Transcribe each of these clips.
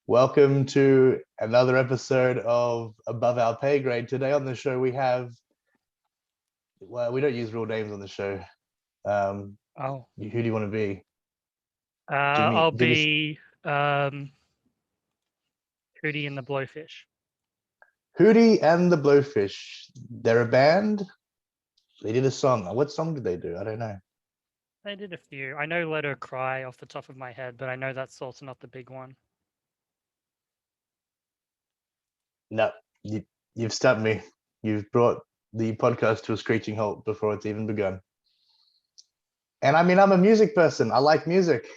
Welcome to another episode of Above Our Pay Grade. Today on the show we have, well, we don't use real names on the show. Who do you want to be? I'll Give me be Hootie and the Blowfish. Hootie and the Blowfish. They're a band. They did a song. What song did they do? I don't know. They did a few. I know Let Her Cry off the top of my head, but I know that's also not the big one. No, you've stumped me. You've brought the podcast to a screeching halt before it's even begun. And I mean, I'm a music person. I like music.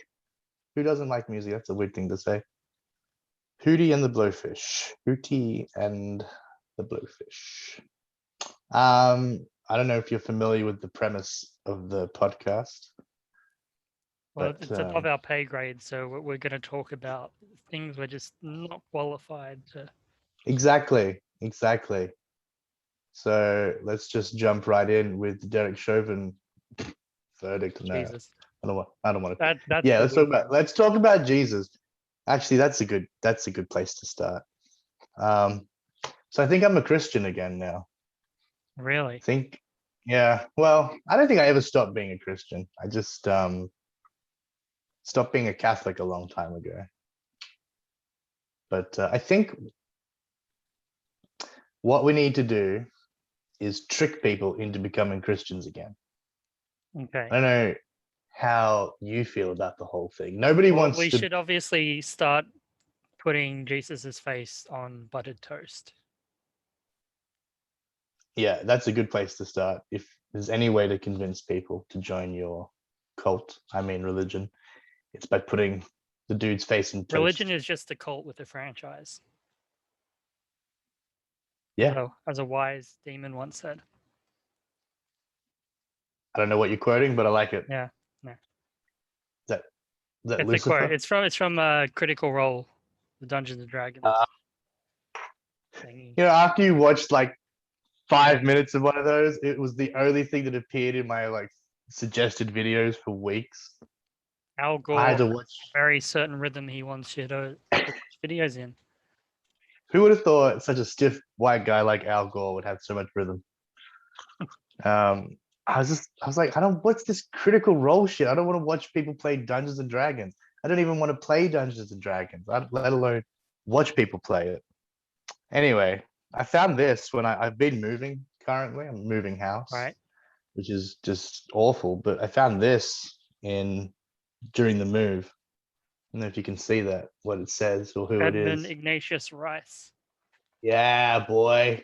Who doesn't like music? That's a weird thing to say. Hootie and the Blowfish. Hootie and the Blowfish. I don't know if you're familiar with the premise of the podcast. Well, it's above our pay grade, so we're going to talk about things we're just not qualified to. Exactly. So let's just jump right in with Derek Chauvin verdict. No, Jesus. I don't want to. That's Yeah, let's talk about Jesus. Actually, that's a good place to start. So I think I'm a Christian again now. Really? Yeah. Well, I don't think I ever stopped being a Christian. I just stopped being a Catholic a long time ago. But I think what we need to do is trick people into becoming Christians again. Okay. I don't know how you feel about the whole thing. Nobody wants to. We should obviously start putting Jesus's face on buttered toast. Yeah, that's a good place to start. If there's any way to convince people to join your cult, I mean religion, it's by putting the dude's face in toast. Religion is just a cult with a franchise. Yeah. As a wise demon once said. I don't know what you're quoting, but I like it. Yeah. No. Is that it's Lucifer? A quote. It's from Critical Role, the Dungeons and Dragons. After you watched like 5 minutes of one of those, it was the only thing that appeared in my like suggested videos for weeks. Al Gore I had to watch a very certain rhythm he wants you to watch videos in. Who would have thought such a stiff white guy like Al Gore would have so much rhythm? I was like, what's this Critical Role shit? I don't want to watch people play Dungeons and Dragons. I don't even want to play Dungeons and Dragons, let alone watch people play it. Anyway, I found this when I've been moving currently. I'm moving house, right, which is just awful. But I found this during the move. I don't know if you can see that, what it says or who it is. Edmund Ignatius Rice. Yeah, boy.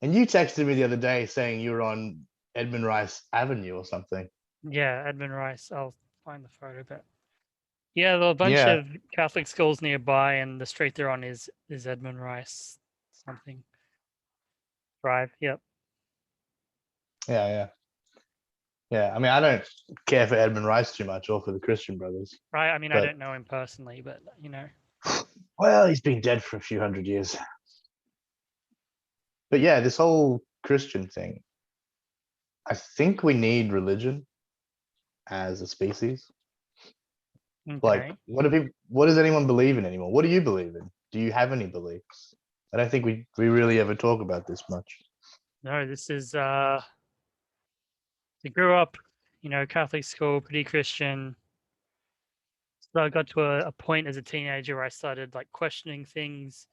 And you texted me the other day saying you were on Edmund Rice Avenue or something. Yeah, Edmund Rice. I'll find the photo, but yeah, there are a bunch of Catholic schools nearby, and the street they're on is Edmund Rice something. Drive. Yep. Yeah. I mean, I don't care for Edmund Rice too much, or for the Christian Brothers. Right. I mean, I don't know him personally, but Well, he's been dead for a few hundred years. But yeah, this whole Christian thing, I think we need religion as a species. Okay. Like, what does anyone believe in anymore? What do you believe in? Do you have any beliefs? I don't think we really ever talk about this much. No, this is I grew up, Catholic school, pretty Christian. So I got to a point as a teenager where I started like questioning things.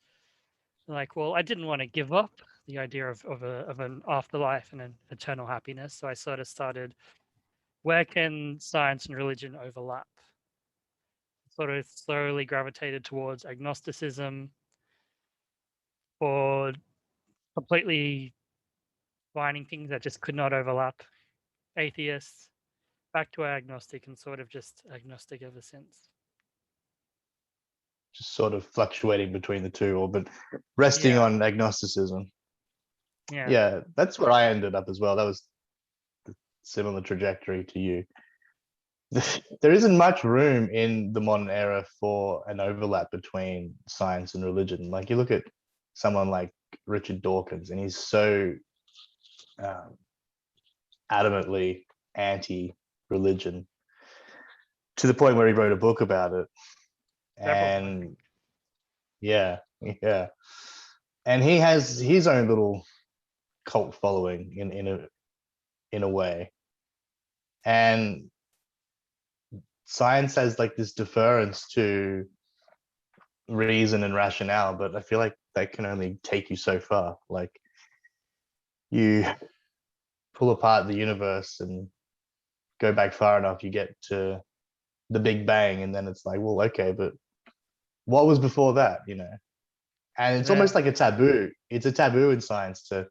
Like, well, I didn't want to give up the idea of an afterlife and an eternal happiness. So I sort of started, where can science and religion overlap? Sort of slowly gravitated towards agnosticism, or completely finding things that just could not overlap. Atheists, back to agnostic, and sort of just agnostic ever since. Just sort of fluctuating between the two, but resting on agnosticism. Yeah, that's where I ended up as well. That was a similar trajectory to you. There isn't much room in the modern era for an overlap between science and religion. Like, you look at someone like Richard Dawkins, and he's so adamantly anti-religion to the point where he wrote a book about it. And Yeah, yeah. And he has his own little cult following in a way. And science has like this deference to reason and rationale, but I feel like that can only take you so far. Like you pull apart the universe and go back far enough, you get to the Big Bang, and then it's like, well, okay, but what was before that, you know? And it's almost Yeah. like a taboo. It's a taboo in science to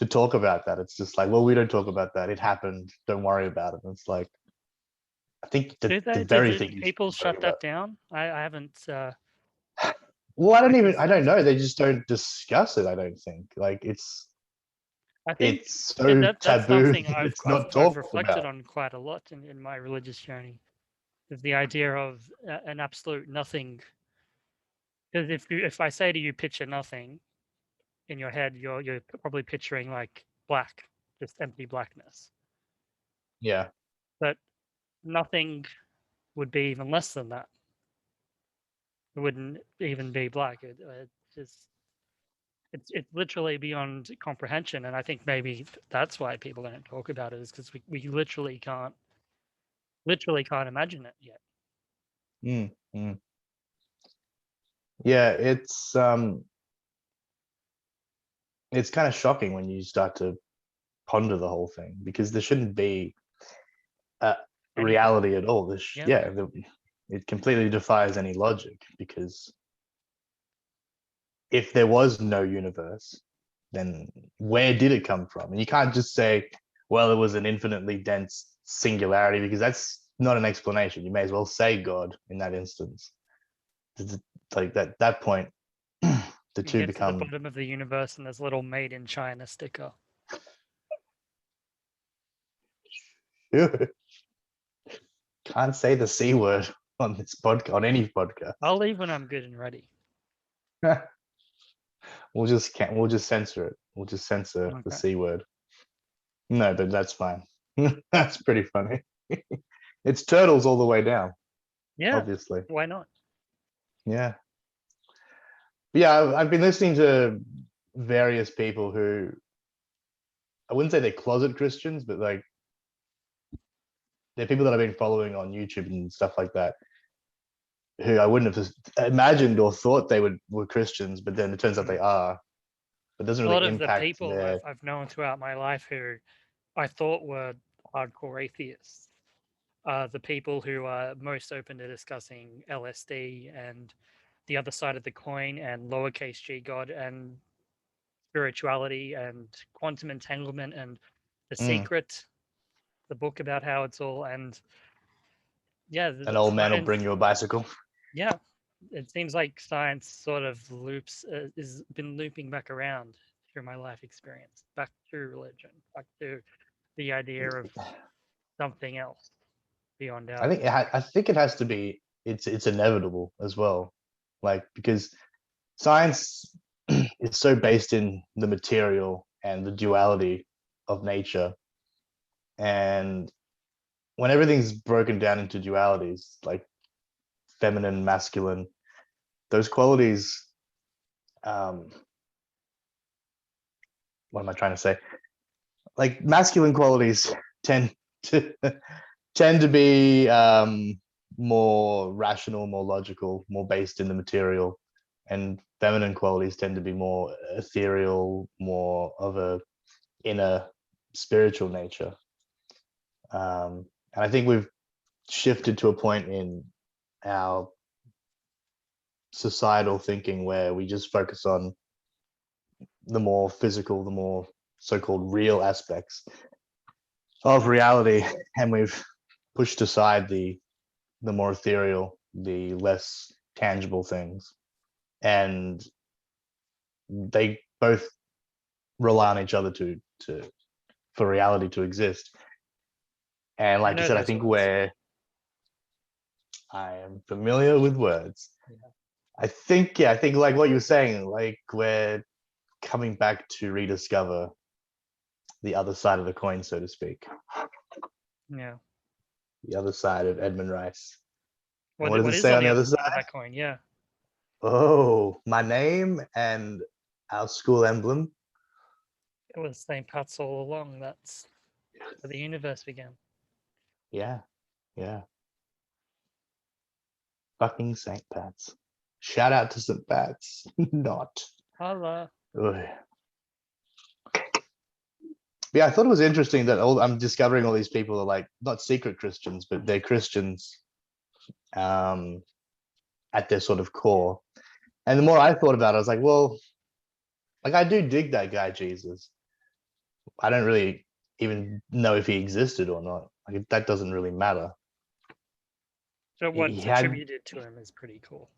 talk about that. It's just like, well, we don't talk about that. It happened. Don't worry about it. And it's like, I think the very Did thing you should people be talking shut about. that down? I haven't. Well, Because I don't know. They just don't discuss it. I don't think. Like I think it's so that's taboo something that it's I've not I've talked reflected about. on quite a lot in my religious journey. Is the idea of an absolute nothing. Because if I say to you, picture nothing in your head, you're probably picturing like black, just empty blackness. Yeah. But nothing would be even less than that. It wouldn't even be black. It just it's literally beyond comprehension, and I think maybe that's why people don't talk about it, is because we literally can't imagine it yet. Mm, mm. Yeah, it's kind of shocking when you start to ponder the whole thing, because there shouldn't be a Anything. reality at all. Yeah. Yeah, it completely defies any logic, because if there was no universe, then where did it come from? And you can't just say, well, it was an infinitely dense singularity, because that's not an explanation. You may as well say God in that instance. It's like that point, the You two get to the become. bottom of the universe and there's a little made in China sticker. Can't say the C word on this podcast, on any podcast. I'll leave when I'm good and ready. We'll just censor it. We'll just censor the Okay. C word. No, but that's fine. That's pretty funny. It's turtles all the way down, Yeah. obviously. Why not? Yeah. Yeah, I've been listening to various people who, I wouldn't say they're closet Christians, but like they're people that I've been following on YouTube and stuff like that, who I wouldn't have imagined or thought they were Christians, but then it turns out they are. It doesn't A really lot of the impact people their. I've known throughout my life who I thought were hardcore atheists are the people who are most open to discussing LSD and the other side of the coin and lowercase g God and spirituality and quantum entanglement and The Mm, Secret, the book about how it's all, and yeah, an old man will science. bring you a bicycle. Yeah, it seems like science sort of loops is been looping back around through my life experience, back to religion, back to the idea of something else beyond our. I think it has to be. It's inevitable as well, like because science is so based in the material and the duality of nature, and when everything's broken down into dualities, like feminine, masculine, those qualities. Um, what am I trying to say? Like masculine qualities tend to tend to be more rational, more logical, more based in the material, and feminine qualities tend to be more ethereal, more of a inner spiritual nature. And I think we've shifted to a point in our societal thinking where we just focus on the more physical, the more so-called real aspects of reality, and we've pushed aside the more ethereal, the less tangible things, and they both rely on each other to for reality to exist. And I like you know said, I those think words. where I am familiar with words, Yeah. I think like what you were saying, like we're coming back to rediscover the other side of the coin, so to speak, Yeah. the other side of Edmund Rice. And What what does what it is say on on the the other other side of side? that coin? Yeah. Oh, my name and our school emblem. It was St. Pat's all along. That's where the universe began. Yeah, yeah. Fucking St. Pat's. Shout out to St. Pat's. Not. Holla. Ugh. Yeah, I thought it was interesting that I'm discovering all these people are like not secret Christians, but they're Christians at their sort of core. And the more I thought about it, I was like, well, like I do dig that guy Jesus. I don't really even know if he existed or not. Like that doesn't really matter. So He what's had, attributed to him is pretty cool.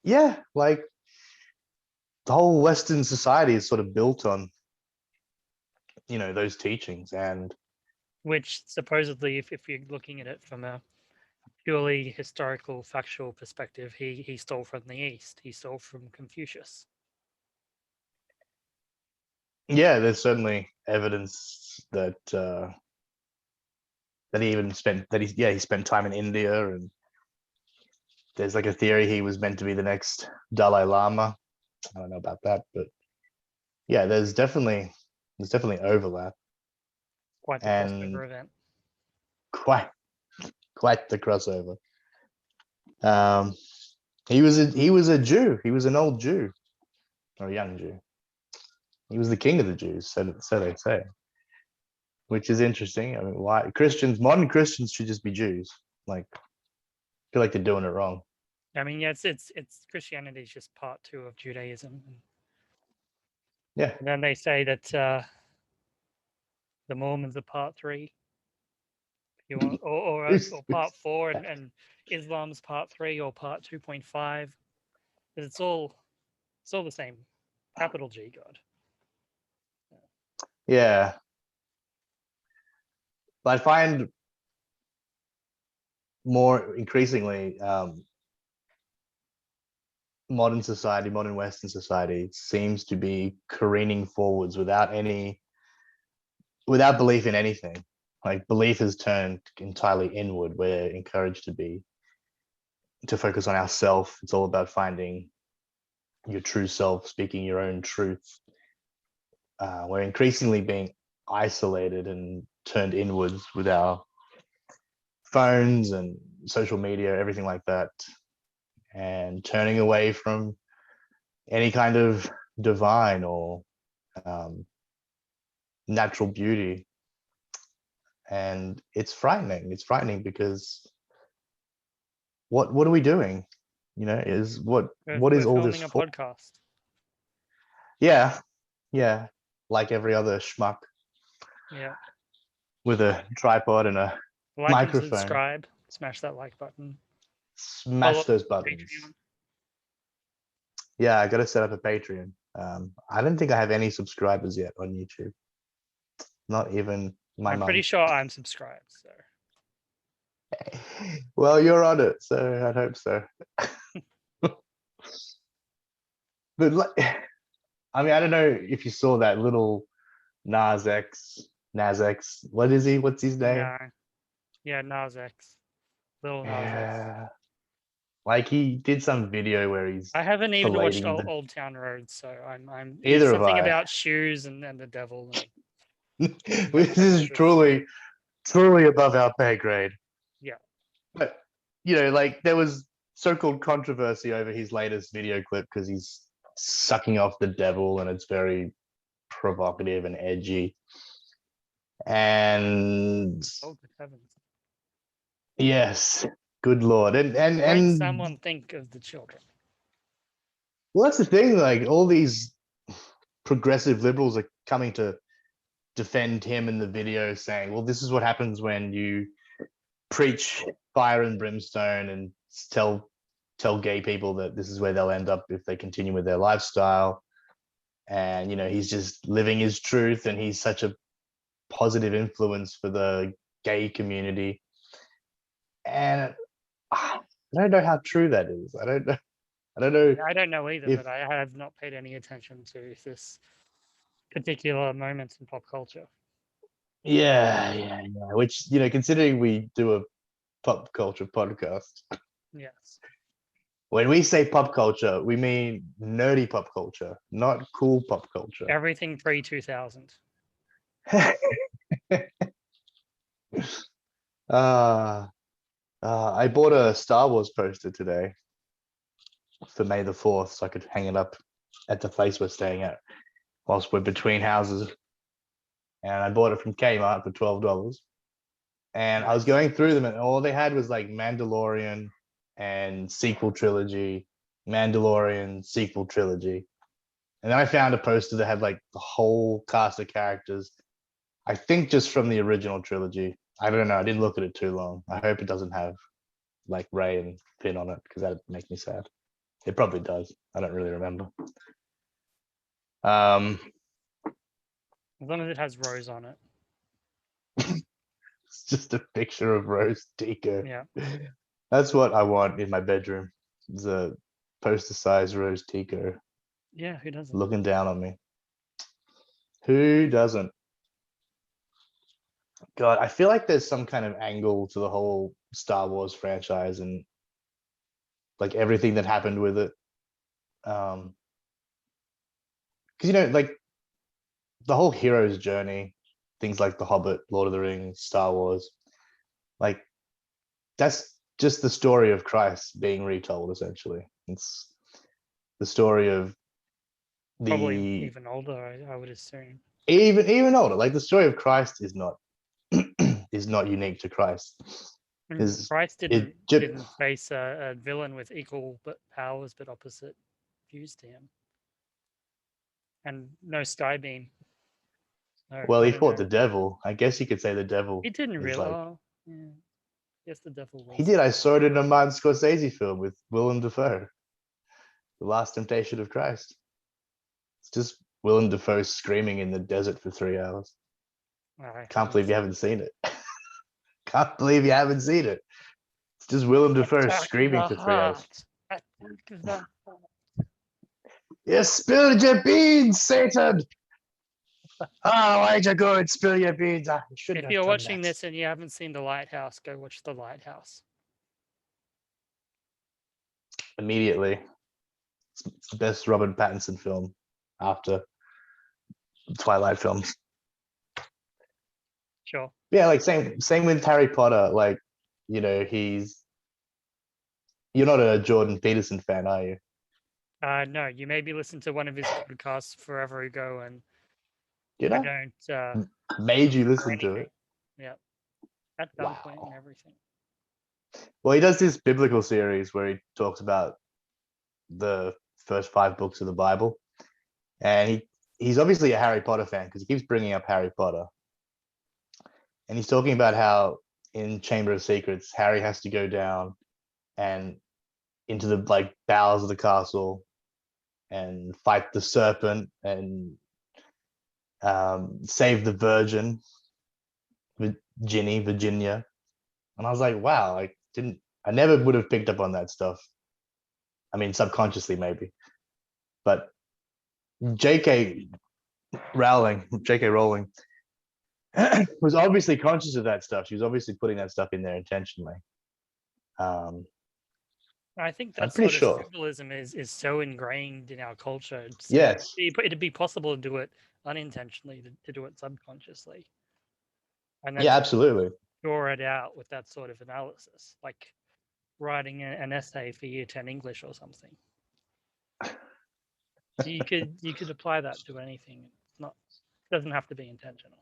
yeah, like the whole Western society is sort of built on, those teachings. And Which supposedly, if you're looking at it from a purely historical, factual perspective, he stole from the East. He stole from Confucius. yeah, there's certainly evidence that he spent time in India, and there's like a theory he was meant to be the next Dalai Lama. I don't know about that, but yeah, there's definitely overlap. Quite the And crossover event. quite the crossover. Um, he was a Jew. He was an old Jew or a young Jew. He was the king of the Jews, so they say, which is interesting. I mean, why modern Christians should just be Jews? Like, I feel like they're doing it wrong. I mean, yeah, it's Christianity is just part 2 of Judaism. Yeah. And then they say that the Mormons are part 3. If you want, or part 4, and Islam's part 3 or part 2.5. It's all the same. Capital G God. Yeah. But I find more increasingly modern Western society seems to be careening forwards without belief in anything. Like belief has turned entirely inward. We're encouraged to focus on ourself. It's all about finding your true self, speaking your own truth. We're increasingly being isolated and turned inwards with our phones and social media, everything like that, and turning away from any kind of divine or natural beauty. And it's frightening. It's frightening because what are we doing? Is what We're is all this filming a for? podcast. Yeah, yeah, like every other schmuck Yeah. with a tripod and a Like and microphone. subscribe. Smash that like button. Smash Follow those buttons. Patreon. Yeah, I got to set up a Patreon. I don't think I have any subscribers yet on YouTube. Not even my I'm mum. pretty sure I'm subscribed. So Well, you're on it, so I'd hope so. But like, I mean, I don't know if you saw that little Nas X. What is he? What's his name? no. Yeah, Nas X. Little Nas X. Yeah. Like he did some video where he's I haven't even watched filleting Old Town Road, so I'm Either it's have something I. about shoes and the devil. And This is truly above our pay grade. Yeah. But like there was so-called controversy over his latest video clip because he's sucking off the devil and it's very provocative and edgy. And Oh, good heavens. yes, good lord. Wait, someone think of the children. Well, that's the thing, like all these progressive liberals are coming to defend him in the video saying, well, this is what happens when you preach fire and brimstone and tell gay people that this is where they'll end up if they continue with their lifestyle. And he's just living his truth and he's such a positive influence for the gay community. And I don't know how true that is. I don't know. I don't know either, but I have not paid any attention to this particular moment in pop culture. Yeah. Which, considering we do a pop culture podcast. Yes. When we say pop culture, we mean nerdy pop culture, not cool pop culture. Everything pre-2000. I bought a Star Wars poster today for May the 4th, so I could hang it up at the place we're staying at whilst we're between houses. And I bought it from Kmart for $12. And I was Nice. going through them, and all they had was like Mandalorian and sequel trilogy, Mandalorian sequel trilogy. And then I found a poster that had like the whole cast of characters, I think just from the original trilogy. I don't know. I didn't look at it too long. I hope it doesn't have like Rey and Finn on it, because that'd make me sad. It probably does. I don't really remember. As long as it has Rose on it. It's just a picture of Rose Tico. Yeah. That's what I want in my bedroom. It's a poster-sized Rose Tico Yeah, who doesn't? looking down on me. Who doesn't? God, I feel like there's some kind of angle to the whole Star Wars franchise and like everything that happened with it. Because like the whole hero's journey, things like The Hobbit, Lord of the Rings, Star Wars, like that's just the story of Christ being retold. Essentially, it's the story of Probably the even older, I would assume. even older. Like the story of Christ is not is not unique to Christ. Christ didn't face a villain with equal powers but opposite views to him, and no Skybeam. No, Well, he not fought the devil. I guess you could say the devil. He didn't is really. like, Yeah. Yes, the devil was. He did. I saw it in a Martin Scorsese film with Willem Dafoe, The Last Temptation of Christ. It's just Willem Dafoe screaming in the desert for 3 hours. Can't believe you haven't seen it. Can't believe you haven't seen it. It's just Willem Dafoe screaming for 3 hours. You spilled your beans, Satan! Oh, why'd you go and spill your beans? If you're watching this and you haven't seen The Lighthouse, go watch The Lighthouse. Immediately. It's the best Robert Pattinson film after Twilight films. Sure. Yeah, like same with Harry Potter. Like, you're not a Jordan Peterson fan, are you? No, you maybe listen to one of his podcasts forever ago, and Did I I? don't Made you listen to it? Yeah, at gunpoint and everything. Well, he does this biblical series where he talks about the first 5 books of the Bible, and he's obviously a Harry Potter fan because he keeps bringing up Harry Potter, and he's talking about how in Chamber of Secrets, Harry has to go down and into the like bowels of the castle and fight the serpent and save the virgin, Virginia. And I was like, wow, I never would have picked up on that stuff. I mean, subconsciously maybe, but J.K. Rowling was obviously conscious of that stuff. She was obviously putting that stuff in there intentionally. I think that pretty sort of sure. symbolism is so ingrained in our culture. Yes. It'd be possible to do it unintentionally, to do it subconsciously. And Yeah, absolutely. Draw it out with that sort of analysis, like writing an essay for Year 10 English or something. So you could apply that to anything. It doesn't have to be intentional.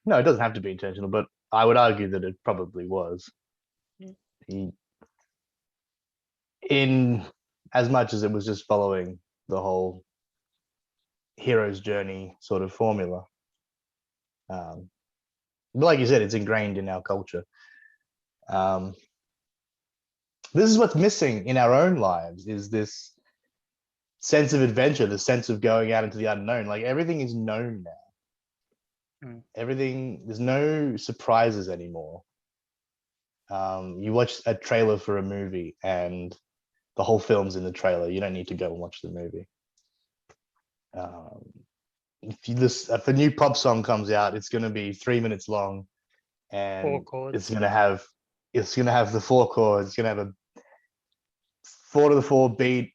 No, it doesn't have to be intentional, but I would argue that it probably was. Yeah. In as much as it was just following the whole hero's journey sort of formula. But like you said, it's ingrained in our culture. This is what's missing in our own lives, is this sense of adventure, the sense of going out into the unknown. Like everything is known now. Everything, there's no surprises anymore. You watch a trailer for a movie and the whole film's in the trailer. You don't need to go and watch the movie. If a new pop song comes out, it's going to be 3 minutes long, and it's going to have the 4 chords. It's going to have 4 to the 4 beat,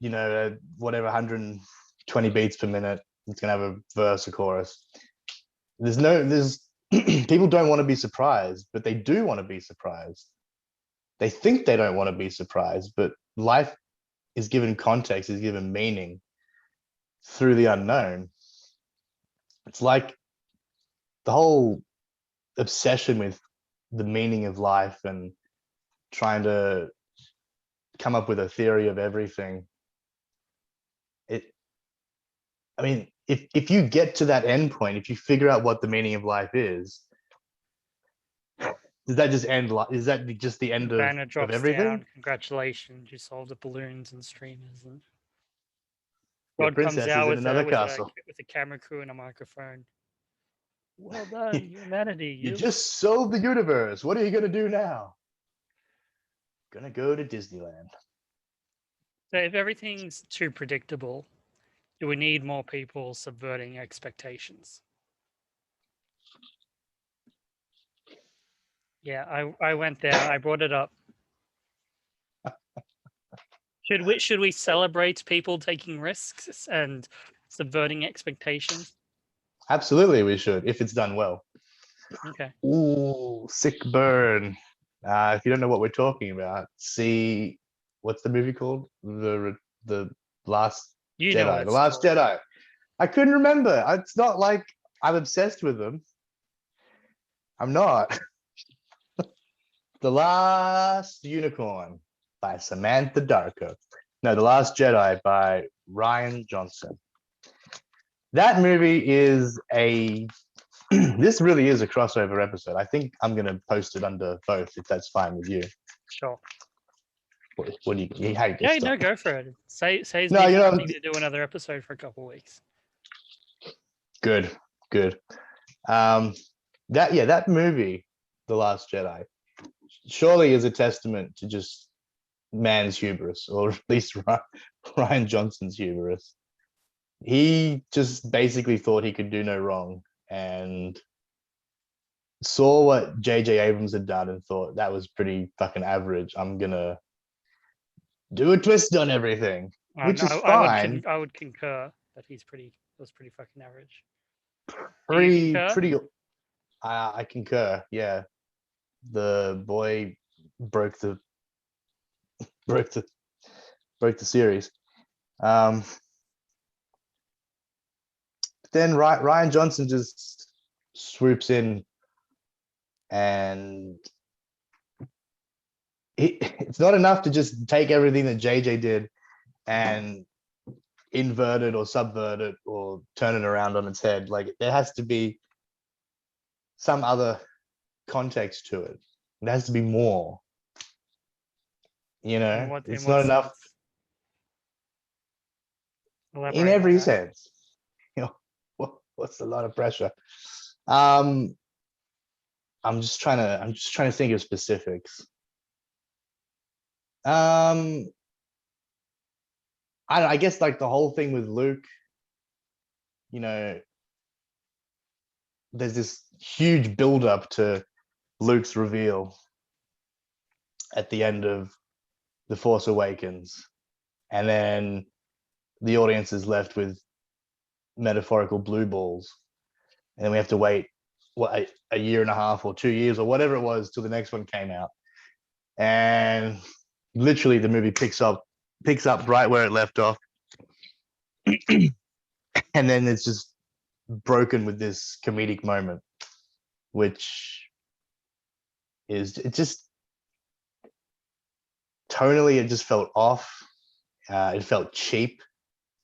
whatever 120 beats per minute. It's gonna have a verse, a chorus. There's people don't want to be surprised, but they do want to be surprised. They think they don't want to be surprised, but life is given context, is given meaning through the unknown. It's like the whole obsession with the meaning of life and trying to come up with a theory of everything. If you get to that end point, if you figure out what the meaning of life is, does that just end? Is that just the end Banner of drops everything? down. Congratulations, you solved the balloons and streamers. And Your God comes princess out is in with another castle. with a camera crew and a microphone. Well done, humanity. You just solved the universe. What are you gonna do now? Gonna go to Disneyland. So if everything's too predictable, do we need more people subverting expectations? Yeah, I went there. I brought it up. Should we celebrate people taking risks and subverting expectations? Absolutely, we should, if it's done well. Okay. Ooh, sick burn. If you don't know what we're talking about, see, what's the movie called? The Last Jedi. The Last Jedi. I couldn't remember. It's not like I'm obsessed with them. I'm not. The Last Unicorn by Samantha Darko. No, The Last Jedi by Ryan Johnson. That movie is this really is a crossover episode. I think I'm going to post it under both, if that's fine with you. Sure. What do you hate? Yeah, no, go for it. Saves no, me from having to do another episode for a couple of weeks. Good. That movie, The Last Jedi, surely is a testament to just man's hubris, or at least Ryan Johnson's hubris. He just basically thought he could do no wrong and saw what J.J. Abrams had done and thought that was pretty fucking average. I'm gonna do a twist on everything, which is fine. I would concur that was pretty fucking average. Pretty. I concur. Yeah, the boy broke the series. Then Ryan Johnson just swoops in, and it's not enough to just take everything that JJ did and invert it or subvert it or turn it around on its head. Like, there has to be some other context to it. There has to be more. It's not enough. In every sense. What's a lot of pressure? I'm just trying to think of specifics. I guess like the whole thing with Luke, there's this huge build-up to Luke's reveal at the end of The Force Awakens, and then the audience is left with metaphorical blue balls, and then we have to wait a year and a half or 2 years or whatever it was till the next one came out, and literally the movie picks up right where it left off. And then it's just broken with this comedic moment, which is, it just tonally, it just felt off. It felt cheap.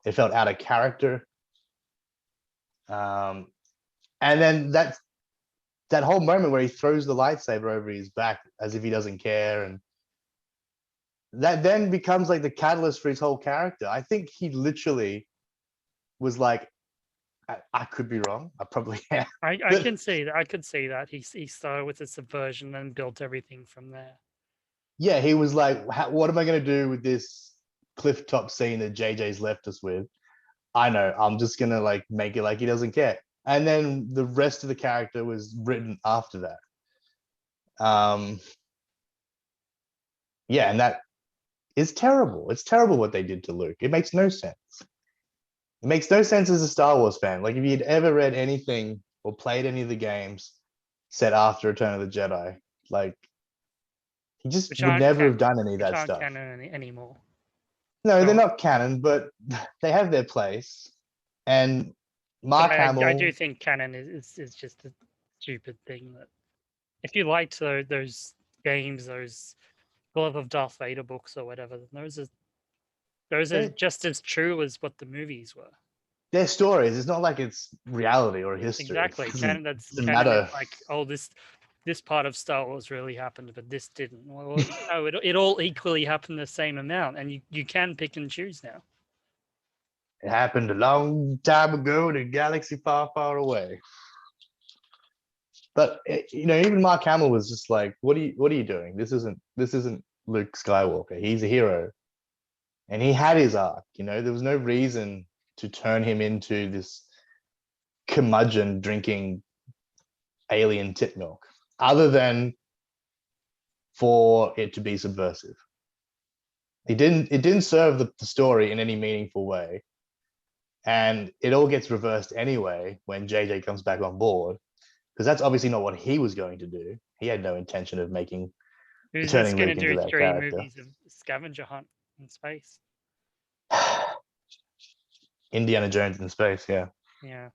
It felt out of character. And then that whole moment where he throws the lightsaber over his back as if he doesn't care, and that then becomes like the catalyst for his whole character. I think he literally was like, I could be wrong. I probably am. I can see that. I could see that. He started with a subversion and built everything from there. Yeah, he was like, what am I going to do with this cliff top scene that JJ's left us with? I know, I'm just going to like make it like he doesn't care. And then the rest of the character was written after that. Yeah, and that is terrible. It's terrible what they did to Luke. It makes no sense. It makes no sense as a Star Wars fan. Like, if you'd ever read anything or played any of the games set after Return of the Jedi, like, he just which would aren't never have done any of which that aren't stuff. canon anymore. No, they're No. not canon, but they have their place. And Mark I Hamill, do think canon is just a stupid thing that if you liked those games, those Glove of Darth Vader books or whatever, then those are just as true as what the movies were. they're stories. It's not like it's reality or history. Exactly. It Canon doesn't canon matter. is like, oh, this part of Star Wars really happened, but this didn't. Well, no, it all equally happened the same amount, and you can pick and choose now. It happened a long time ago in a galaxy far, far away. But even Mark Hamill was just like, "What are you doing? This isn't Luke Skywalker. He's a hero, and he had his arc. There was no reason to turn him into this curmudgeon drinking alien tit milk, other than for it to be subversive. It didn't serve the story in any meaningful way, and it all gets reversed anyway when JJ comes back on board, because that's obviously not what he was going to do. He had no intention of Who's this turning going to Luke into do that 3 character. movies of scavenger hunt in space? Indiana Jones in space, yeah. Yeah.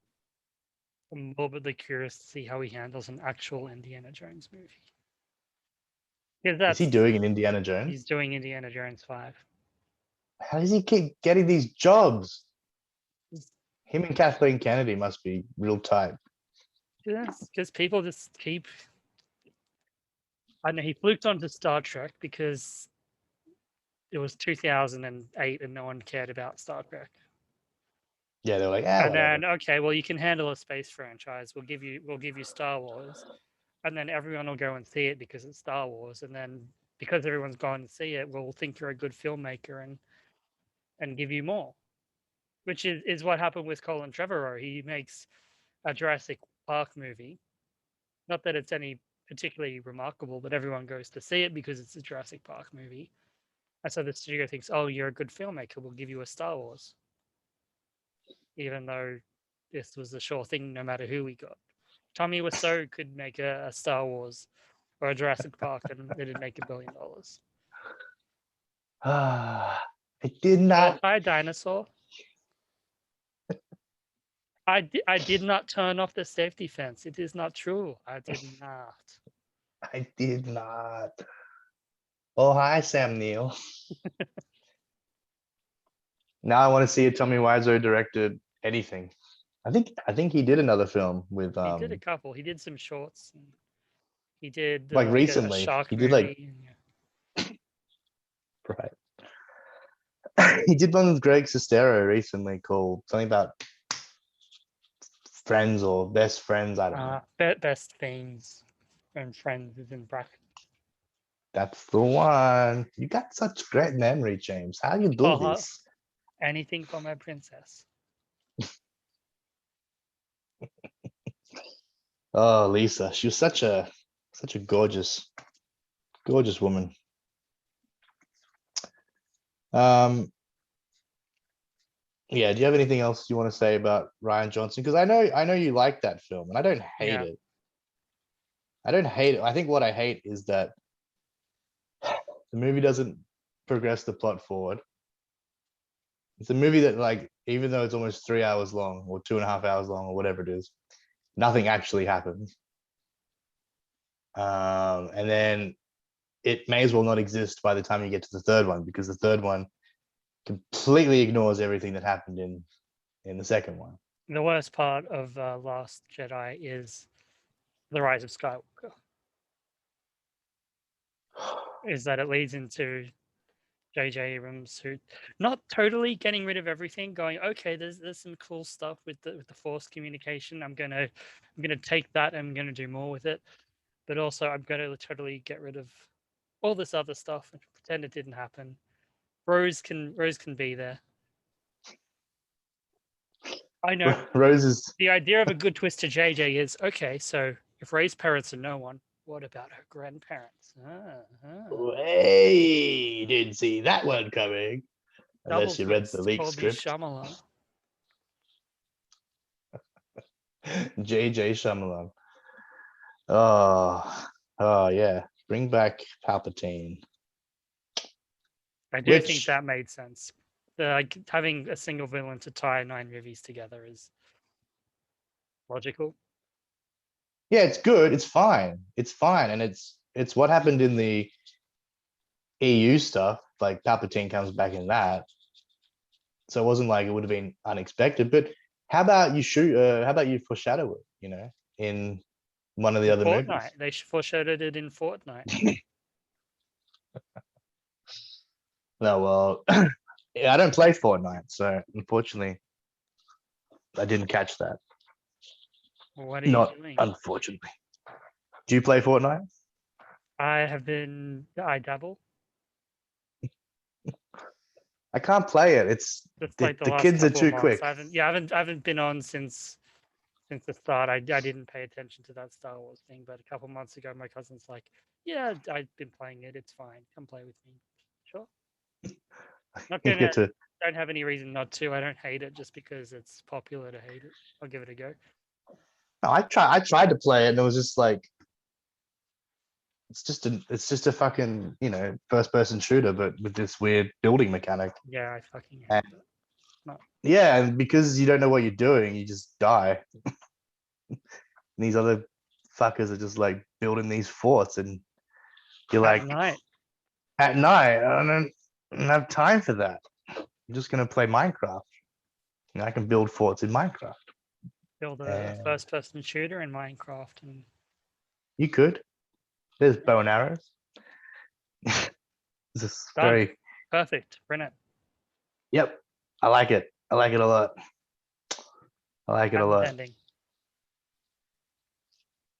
I'm morbidly curious to see how he handles an actual Indiana Jones movie. Is he doing an Indiana Jones? He's doing Indiana Jones 5. How does he keep getting these jobs? Him and Kathleen Kennedy must be real tight. Yes, because people just keep. I know he fluked onto Star Trek because it was 2008 and no one cared about Star Trek. Yeah, they're like, and whatever. then okay, well, you can handle a space franchise. We'll give you Star Wars, and then everyone will go and see it because it's Star Wars, and then because everyone's gone to see it, we'll think you're a good filmmaker and give you more, which is what happened with Colin Trevorrow. He makes a Jurassic Park movie. Not that it's any particularly remarkable, but everyone goes to see it because it's a Jurassic Park movie. And so the studio thinks, oh, you're a good filmmaker, we'll give you a Star Wars. Even though this was a sure thing no matter who we got. Tommy Wiseau could make a Star Wars or a Jurassic Park and it'd make $1 billion. I did not. Oh, hi, dinosaur. I did not turn off the safety fence. It is not true. I did not. I did not. Oh, hi, Sam Neill. Now I want to see a Tommy Wiseau directed anything. I think he did another film with He did a couple. He did some shorts. He did like a recently. shark He movie. did like right. He did one with Greg Sestero recently called something about friends or best friends. I don't know. Best Fiends and Friends is in bracket. That's the one. You got such great memory, James. How you do this? Anything for my princess. Oh, Lisa. She was such a gorgeous woman. Yeah, do you have anything else you want to say about Rian Johnson? Because I know you like that film, and I don't hate it. I don't hate it. I think what I hate is that the movie doesn't progress the plot forward. It's a movie that, like, even though it's almost 3 hours long or 2.5 hours long or whatever it is, nothing actually happens. And then it may as well not exist by the time you get to the third one, because the third one completely ignores everything that happened in the second one. The worst part of Last Jedi is the Rise of Skywalker. Is that it leads into J.J. Abrams, who not totally getting rid of everything, going, okay, there's some cool stuff with the Force communication. I'm gonna take that and I'm gonna do more with it, but also I'm gonna totally get rid of all this other stuff and pretend it didn't happen. Rose can be there. I know. Rose is The idea of a good twist to JJ is, okay, so if Rey's parents are no one, what about her grandparents? Hey, didn't see that one coming. Double Unless you read the twist, leaked Colby script. Shyamalan. JJ Shyamalan. Oh yeah. Bring back Palpatine. I do think Which, that made sense. Like having a single villain to tie 9 movies together is logical. yeah, it's good. It's fine. It's fine. And it's what happened in the EU stuff. Like Palpatine comes back in that. So it wasn't like it would have been unexpected. But how about you how about you foreshadow it, in one of the other movies? Fortnite. They foreshadowed it in Fortnite. No, well, yeah, I don't play Fortnite, so unfortunately, I didn't catch that. What are Not you doing? unfortunately. Do you play Fortnite? I dabble. I can't play it. It's Just like the the last kids are couple of too months. quick. I haven't been on since the start. I didn't pay attention to that Star Wars thing, but a couple months ago, my cousin's like, "Yeah, I've been playing it. It's fine. Come play with me." Sure. Not You gonna. get to. Don't have any reason not to. I don't hate it just because it's popular to hate it. I'll give it a go. No, I tried to play it, and it was just like it's just a fucking first person shooter, but with this weird building mechanic. Yeah, I fucking hate And it. No. yeah, and because you don't know what you're doing, you just die. And these other fuckers are just like building these forts, and you're At like, night. at night, I don't have time for that. I'm just gonna play Minecraft. I can build forts in Minecraft. Build a And first-person shooter in Minecraft, and you could. There's bow and arrows. This is done. very. Perfect. Brilliant. Yep. I like it. I like it a lot. I like it a Patent lot. pending.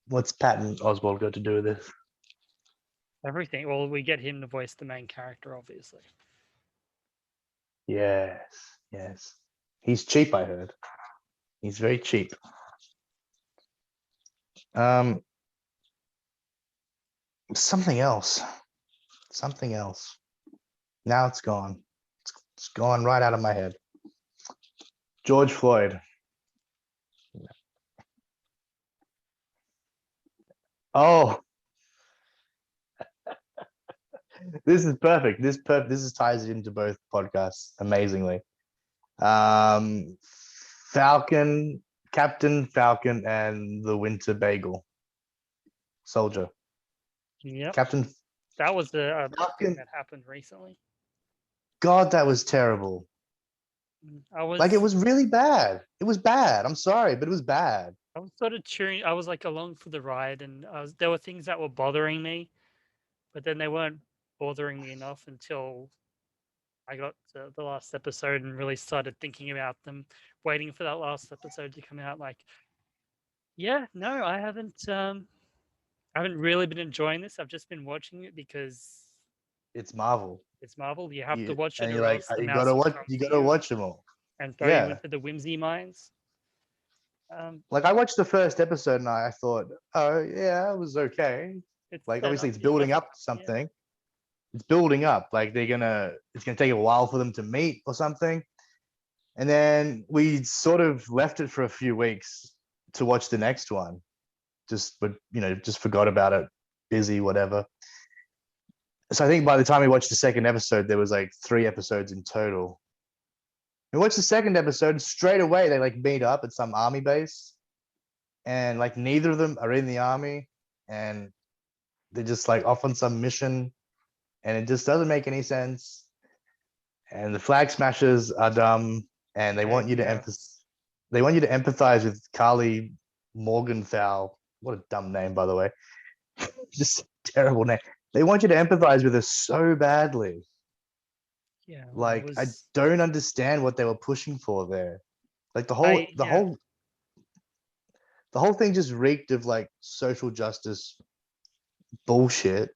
What's Patton Oswald got to do with this? Everything. Well, we get him to voice the main character, obviously. Yes. Yes. He's cheap, I heard. He's very cheap. Um something else. Something else. Now it's gone. It's gone right out of my head. George Floyd. Oh, this is perfect. This is ties into both podcasts amazingly. Falcon, Captain Falcon, and the Winter Bagel Soldier. Yep. Captain That was the thing Falcon. that happened recently. God, that was terrible. Like it was really bad. It was bad. I'm sorry, but it was bad. I was sort of cheering. I was like along for the ride, and there were things that were bothering me, but then they weren't bothering me enough until I got to the last episode and really started thinking about them, waiting for that last episode to come out. Like, yeah, no, I haven't really been enjoying this. I've just been watching it because It's Marvel. it's Marvel. You have to watch it, And you're or like, else the you mouse gotta will watch. come You for gotta you watch them all. and throw you Yeah. into the whimsy mines. Like I watched the first episode and I thought, oh yeah, it was okay. It's Like set obviously up. it's It building doesn't. up to something. It's building up. Like it's gonna take a while for them to meet or something. And then we sort of left it for a few weeks to watch the next one. But just forgot about it, busy, whatever. So I think by the time we watched the second episode, there was like 3 episodes in total. We watched the second episode, straight away they like meet up at some army base, and like neither of them are in the army, and they're just like off on some mission, and it just doesn't make any sense. And the flag smashers are dumb, and they want you to empathize with Carly Morgenthau. What a dumb name, by the way. Just terrible name. They want you to empathize with her so badly. Yeah, Like I don't understand what they were pushing for there. Like the whole thing just reeked of like social justice bullshit.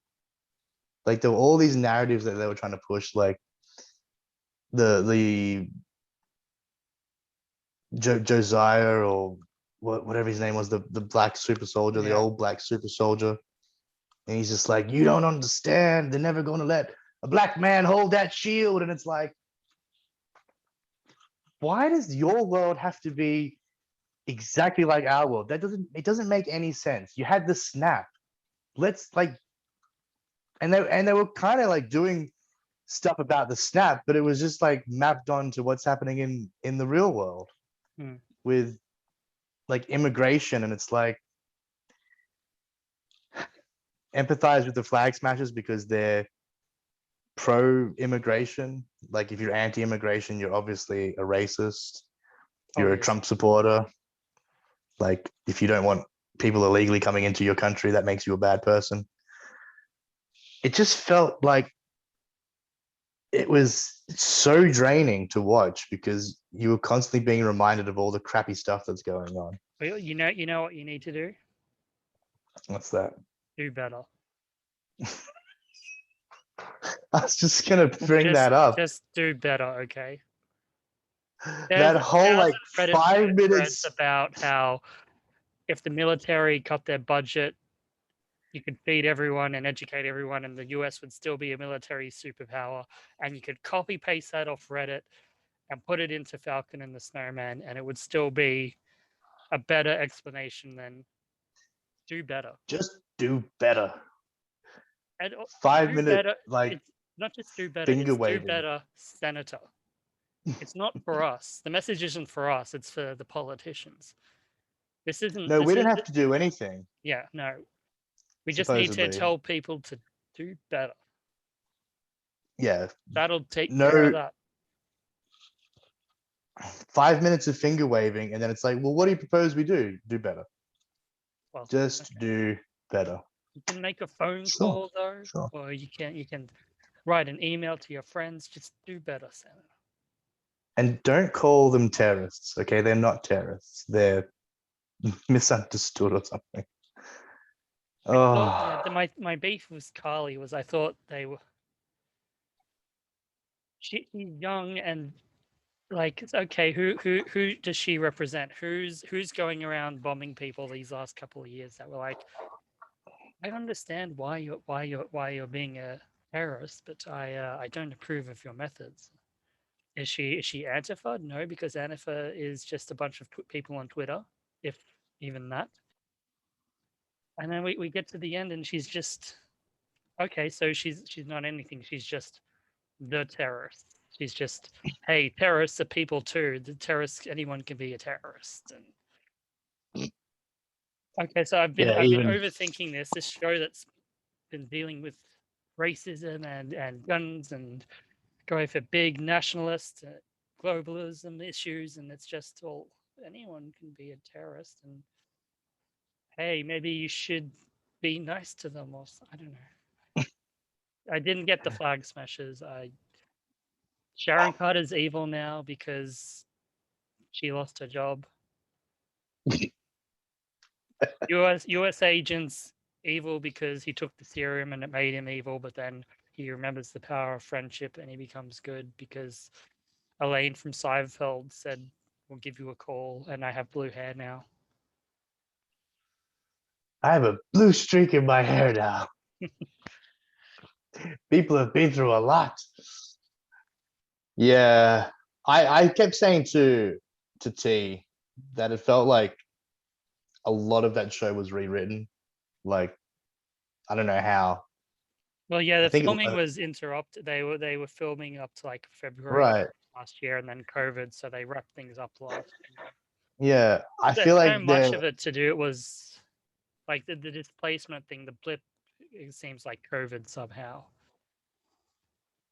Like there were all these narratives that they were trying to push, like the Josiah or whatever his name was, the black super soldier, the old black super soldier. And he's just like, you don't understand. They're never going to let a black man hold that shield. And it's like, why does your world have to be exactly like our world? It doesn't make any sense. You had the snap. Let's like, and they were kind of like doing stuff about the snap, but it was just like mapped onto what's happening in the real world with like immigration. And it's like, empathize with the flag smashers because they're pro-immigration. Like if you're anti-immigration, you're obviously a racist. You're a Trump supporter. Like if you don't want people illegally coming into your country, that makes you a bad person. It just felt like it was so draining to watch because you were constantly being reminded of all the crappy stuff that's going on. Well, you know what you need to do? What's that? Do better. I was just gonna bring that up. Just do better, okay? That whole like Reddit 5 minutes about how if the military cut their budget, you could feed everyone and educate everyone, and the US would still be a military superpower. And you could copy paste that off Reddit and put it into Falcon and the Snowman, and it would still be a better explanation than do better. Just do better. And 5 do minute better, like it's not just do better, finger it's waving. do better, Senator. It's not for us. The message isn't for us, it's for the politicians. This isn't. No, this we didn't is- have to do anything. Yeah, no. We just need to Supposedly. tell people to do better. Yeah. That'll take care of that. 5 minutes of finger waving, and then it's like, well, what do you propose we do? Do better. Well, Just do better. you can make a phone Sure, call though, sure. or you can write an email to your friends. Just do better, Senator. And don't call them terrorists, okay? They're not terrorists. They're misunderstood or something. Oh, yeah, my beef with Carly was I thought they were. She's young and like it's okay. Who does she represent? Who's going around bombing people these last couple of years that were like, I understand why you're being a terrorist, but I don't approve of your methods. Is she Antifa? No, because Antifa is just a bunch of people on Twitter, if even that. And then we get to the end and she's just okay. So she's not anything. She's just the terrorist. She's just hey, terrorists are people too. The terrorists, anyone can be a terrorist. And okay, so I've been overthinking this. This show that's been dealing with racism and guns and going for big nationalist globalism issues, and it's just all anyone can be a terrorist. And hey, maybe you should be nice to them, or I don't know. I didn't get the flag smashers. Sharon Carter's evil now because she lost her job. US agents evil because he took the serum and it made him evil, but then he remembers the power of friendship and he becomes good because Elaine from Seinfeld said, "We'll give you a call," and I have blue hair now. I have a blue streak in my hair now. People have been through a lot. Yeah, I kept saying to T that it felt like a lot of that show was rewritten. Like, I don't know how. Well, yeah, the filming was interrupted. They were filming up to like February last year, and then COVID, so they wrapped things up last year. Yeah, I feel like so much of it to do it was like the displacement thing, the blip. It seems like COVID somehow.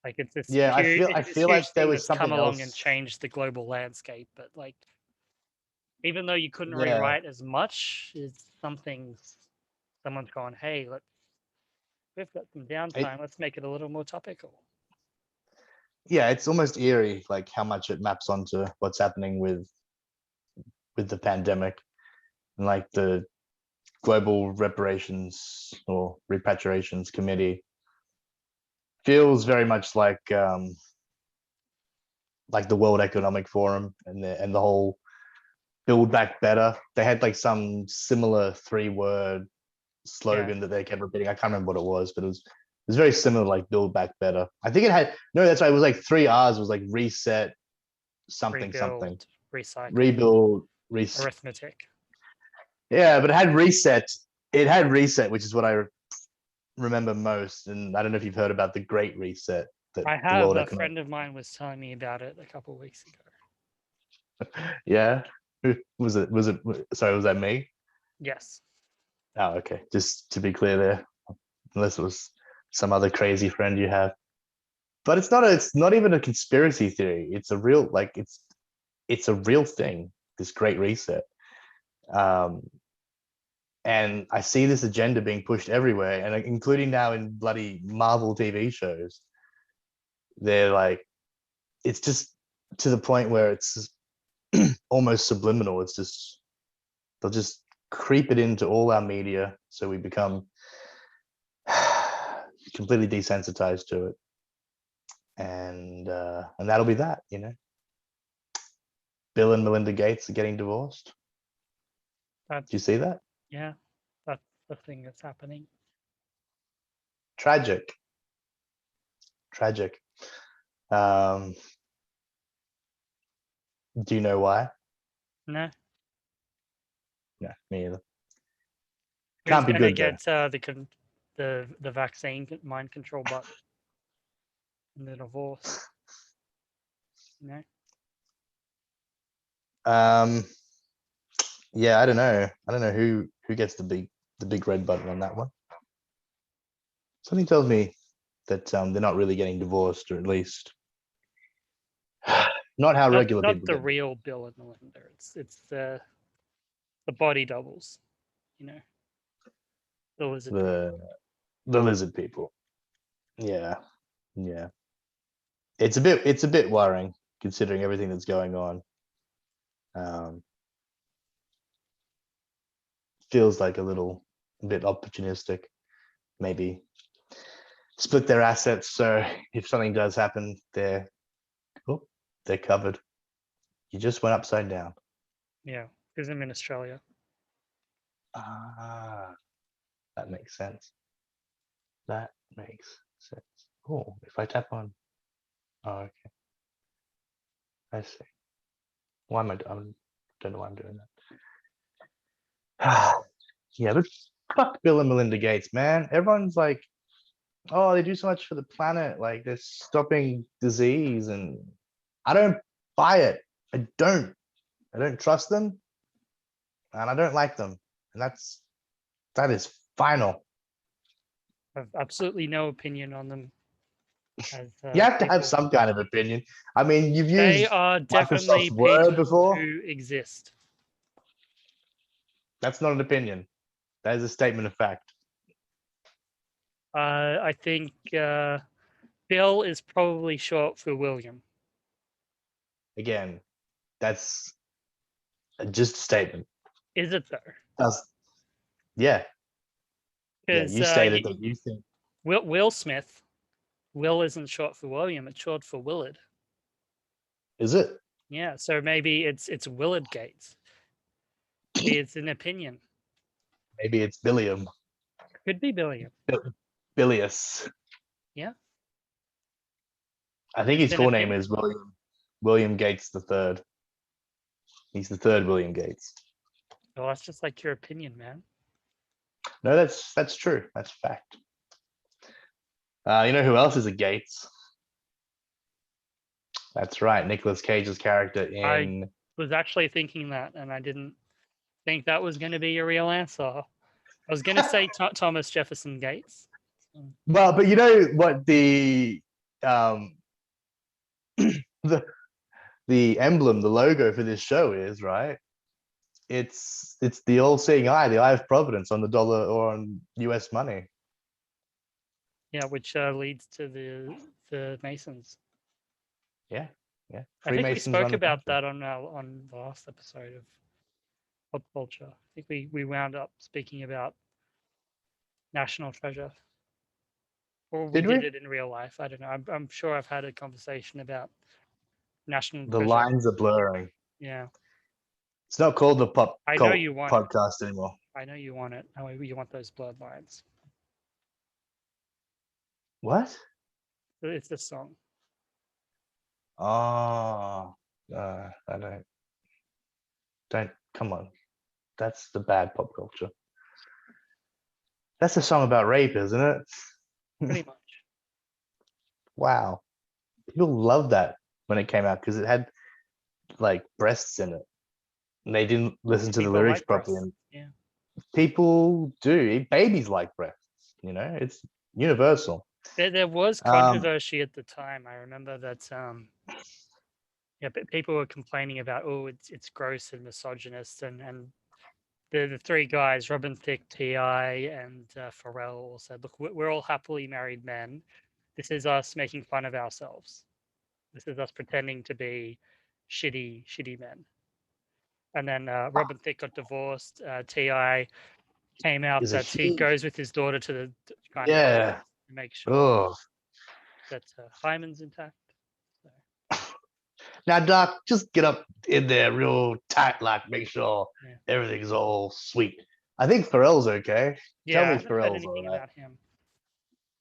Like it's this. Yeah, I feel like there was something come along else and changed the global landscape, but like even though you couldn't rewrite as much, it's someone's gone, hey, we've got some downtime. Let's make it a little more topical. Yeah, it's almost eerie, like how much it maps onto what's happening with the pandemic and like the global reparations or repatriations committee feels very much like the World Economic Forum and the whole Build Back Better. They had like some similar 3-word slogan that they kept repeating. I can't remember what it was, but it was very similar, like Build Back Better. I think it had no, that's right. It was like 3 R's was like reset, something, something, recycle, rebuild, reset. arithmetic. Yeah, but it had reset. It had reset, which is what I remember most. And I don't know if you've heard about the Great Reset. That I the have. World A Economic. friend of mine was telling me about it a couple of weeks ago. Yeah. Who was it? Was it? Sorry, was that me? Yes. Oh, okay. Just to be clear there, unless it was some other crazy friend you have. But it's not. It's not even a conspiracy theory. It's a real, like, it's a real thing. This Great Reset. And I see this agenda being pushed everywhere, and including now in bloody Marvel TV shows. They're like, it's just to the point where it's almost subliminal. It's just they'll just creep it into all our media, so we become completely desensitized to it, and that'll be that. Bill and Melinda Gates are getting divorced. Do you see that? Yeah, that's the thing that's happening. Tragic. Do you know why? No. No, me either. Who's Can't be gonna good though. get the vaccine mind control button in the divorce? Yeah, I don't know who gets the big red button on that one. Something tells me that they're not really getting divorced, or at least not how regular not people the get. real Bill and Melinda. It's the body doubles, the lizard. The lizard people. Yeah. It's a bit worrying considering everything that's going on. Feels like a bit opportunistic. Maybe split their assets, so if something does happen, they're covered. You just went upside down. Yeah, because I'm in Australia. Ah, that makes sense. Oh, if I tap on. Oh, okay. I see. Why am I don't know why I'm doing that. Yeah, but fuck Bill and Melinda Gates, man. Everyone's like, oh, they do so much for the planet, like they're stopping disease, and I don't buy it. I don't trust them, and I don't like them, and that is final. I've absolutely no opinion on them. You have to have people. some kind of opinion. I mean, you've They used are definitely Microsoft Word people before. who exist. That's not an opinion. That is a statement of fact. I think Bill is probably short for William. Again, that's just a statement. Is it though? Yeah. Yeah, Because you stated that you think. Will Smith, Will isn't short for William, it's short for Willard. Is it? Yeah, so maybe it's Willard Gates. Maybe it's an opinion. Maybe it's Billiam. Could be Billiam. Bilious. Yeah. I think his full name is William Gates the Third. He's the third William Gates. Well, that's just like your opinion, man. No, that's true. That's fact. You know who else is a Gates? That's right, Nicolas Cage's character in. I was actually thinking that, and I didn't think that was going to be a real answer. I was going to say Thomas Jefferson Gates. Well, but you know what the the emblem, the logo for this show is, right? It's the all-seeing eye, the eye of providence on the dollar or on US money. Yeah, which leads to the Masons. Yeah. I think we spoke about that on the last episode of Pop Culture. I think we wound up speaking about National Treasure, or we did it in real life. I don't know. I'm sure I've had a conversation about National The Treasure. lines are blurring. Yeah. It's not called the I know you want podcast anymore. I know you want it. I know you want those bloodlines. What? It's the song. Oh, I don't. Come on, that's the bad pop culture. That's a song about rape, isn't it? Pretty much. Wow, people love that when it came out because it had like breasts in it, and they didn't listen to the People lyrics like properly. breasts. And Yeah. people do. Babies like breasts. It's universal. There was Um, controversy at the time. I remember that yeah, but people were complaining about, oh, it's gross and misogynist, and the three guys, Robin Thicke, Ti, and Pharrell, all said, look, we're all happily married men. This is us making fun of ourselves. This is us pretending to be shitty men. And then Robin Thicke got divorced. Ti came out is a that he huge. goes with his daughter to the Yeah. gynecologist to make sure Oh. that hymen's intact. So, Now, Doc, just get up in there real tight, like make sure yeah. everything's all sweet. I think Pharrell's okay. Tell Yeah, I me haven't heard Pharrell's all anything right. about him.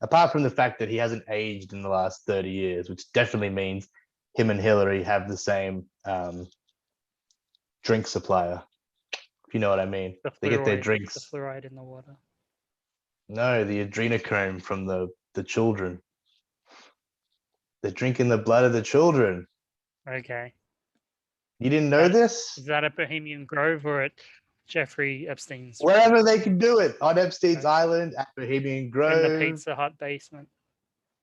Apart from the fact that he hasn't aged in the last 30 years, which definitely means him and Hillary have the same drink supplier, if you know what I mean. They get their The drinks. fluoride in the water. No, the adrenochrome from the children. They're drinking the blood of the children. Okay. You didn't know this? Is that at Bohemian Grove or at Jeffrey Epstein's? Wherever they can do it. On Epstein's Right. Island, at Bohemian In Grove, the Pizza Hut basement.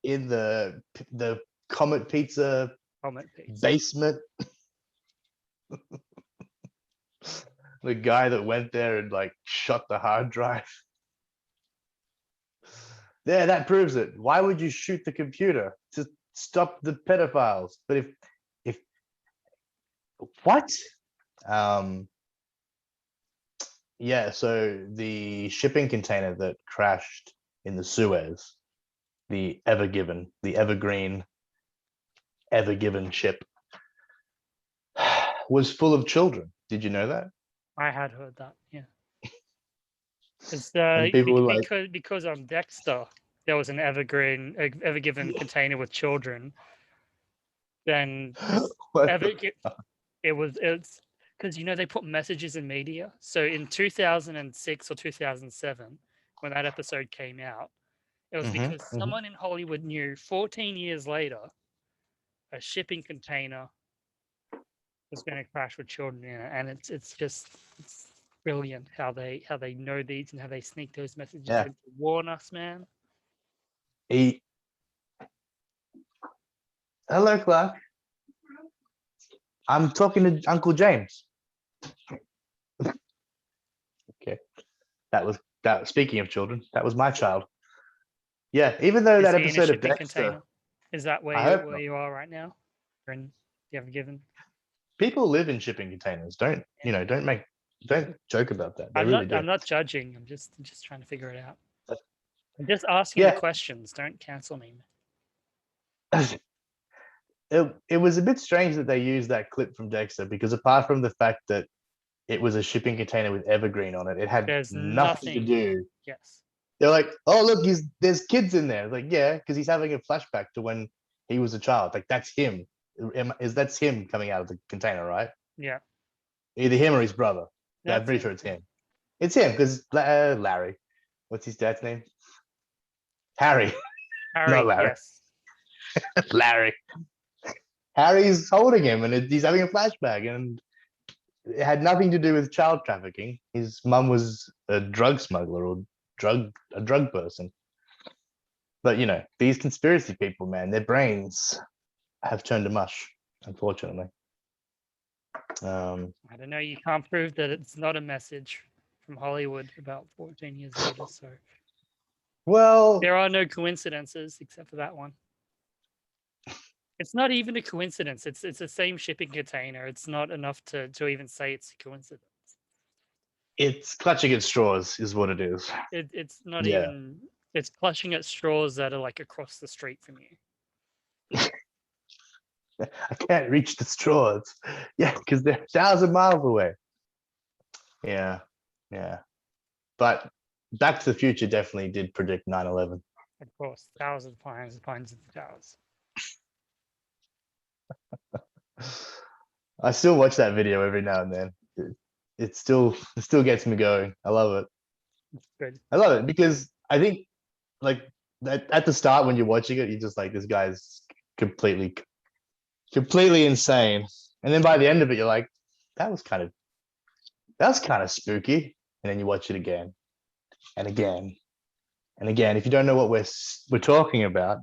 in the Comet Pizza Comet Pizza. basement. The guy that went there and like shut the hard drive. There, that proves it. Why would you shoot the computer? To stop the pedophiles. But if what? Um yeah, so the shipping container that crashed in the Suez, the Evergreen Ever Given ship, was full of children. Did you know that? I had heard that. Yeah. It's And people were like, because on Dexter there was an Ever Given container with children. Then what? Ever it's because they put messages in media. So in 2006 or 2007, when that episode came out, it was because someone in Hollywood knew 14 years later a shipping container was going to crash with children in it, and it's just brilliant how they know these and how they sneak those messages Yeah. in to warn us, man. Hello, Clark. I'm talking to Uncle James. Okay. That was that. Speaking of children, that was my child. Yeah, even though Is that he in a episode of shipping Dexter, container? Is that I hope not. where you are right now? Or in the Ever Given? People live in shipping containers. Don't joke about that. They really do. I'm not judging. I'm just trying to figure it out. I'm just asking the Yeah, questions. Don't cancel me. it was a bit strange that they used that clip from Dexter because apart from the fact that it was a shipping container with evergreen on it, it had There's nothing to do. Yes. They're like, oh look, there's kids in there. Like, yeah, because he's having a flashback to when he was a child. Like that's him. That's him coming out of the container, right? Yeah. Either him or his brother. Yeah, I'm That's pretty it. sure it's him. It's him because Larry. What's his dad's name? Harry. Harry, Not Larry. yes. Larry. Harry's holding him and he's having a flashback, and it had nothing to do with child trafficking. His mum was a drug smuggler or a drug person. But these conspiracy people, man, their brains have turned to mush, unfortunately. I don't know. You can't prove that it's not a message from Hollywood about 14 years later. So Well, there are no coincidences except for that one. It's not even a coincidence. It's the same shipping container. It's not enough to even say it's a coincidence. it's clutching at straws, is what it is. It's not Yeah. even. It's clutching at straws that are like across the street from you. I can't reach the straws. Yeah, because they're 1,000 miles away. Yeah. But Back to the Future definitely did predict 9/11. Of course, thousands of planes and planes of towers. I still watch that video every now and then. It still gets me going. I love it. Good. I love it because I think like at the start when you're watching it, you're just like, this guy's completely insane. And then by the end of it, you're like, that's kind of spooky. And then you watch it again and again and again. If you don't know what we're talking about,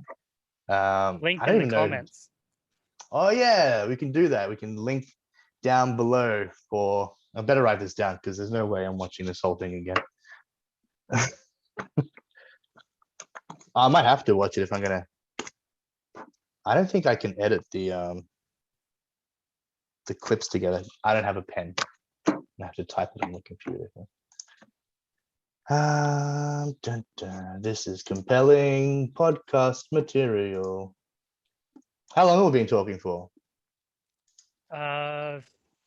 Link I don't in the even know. comments. Oh yeah, we can do that. We can link down below for. I better write this down because there's no way I'm watching this whole thing again. I might have to watch it if I'm gonna. I don't think I can edit the clips together. I don't have a pen. I have to type it on the computer. Dun, dun. This is compelling podcast material. How long have we been talking for?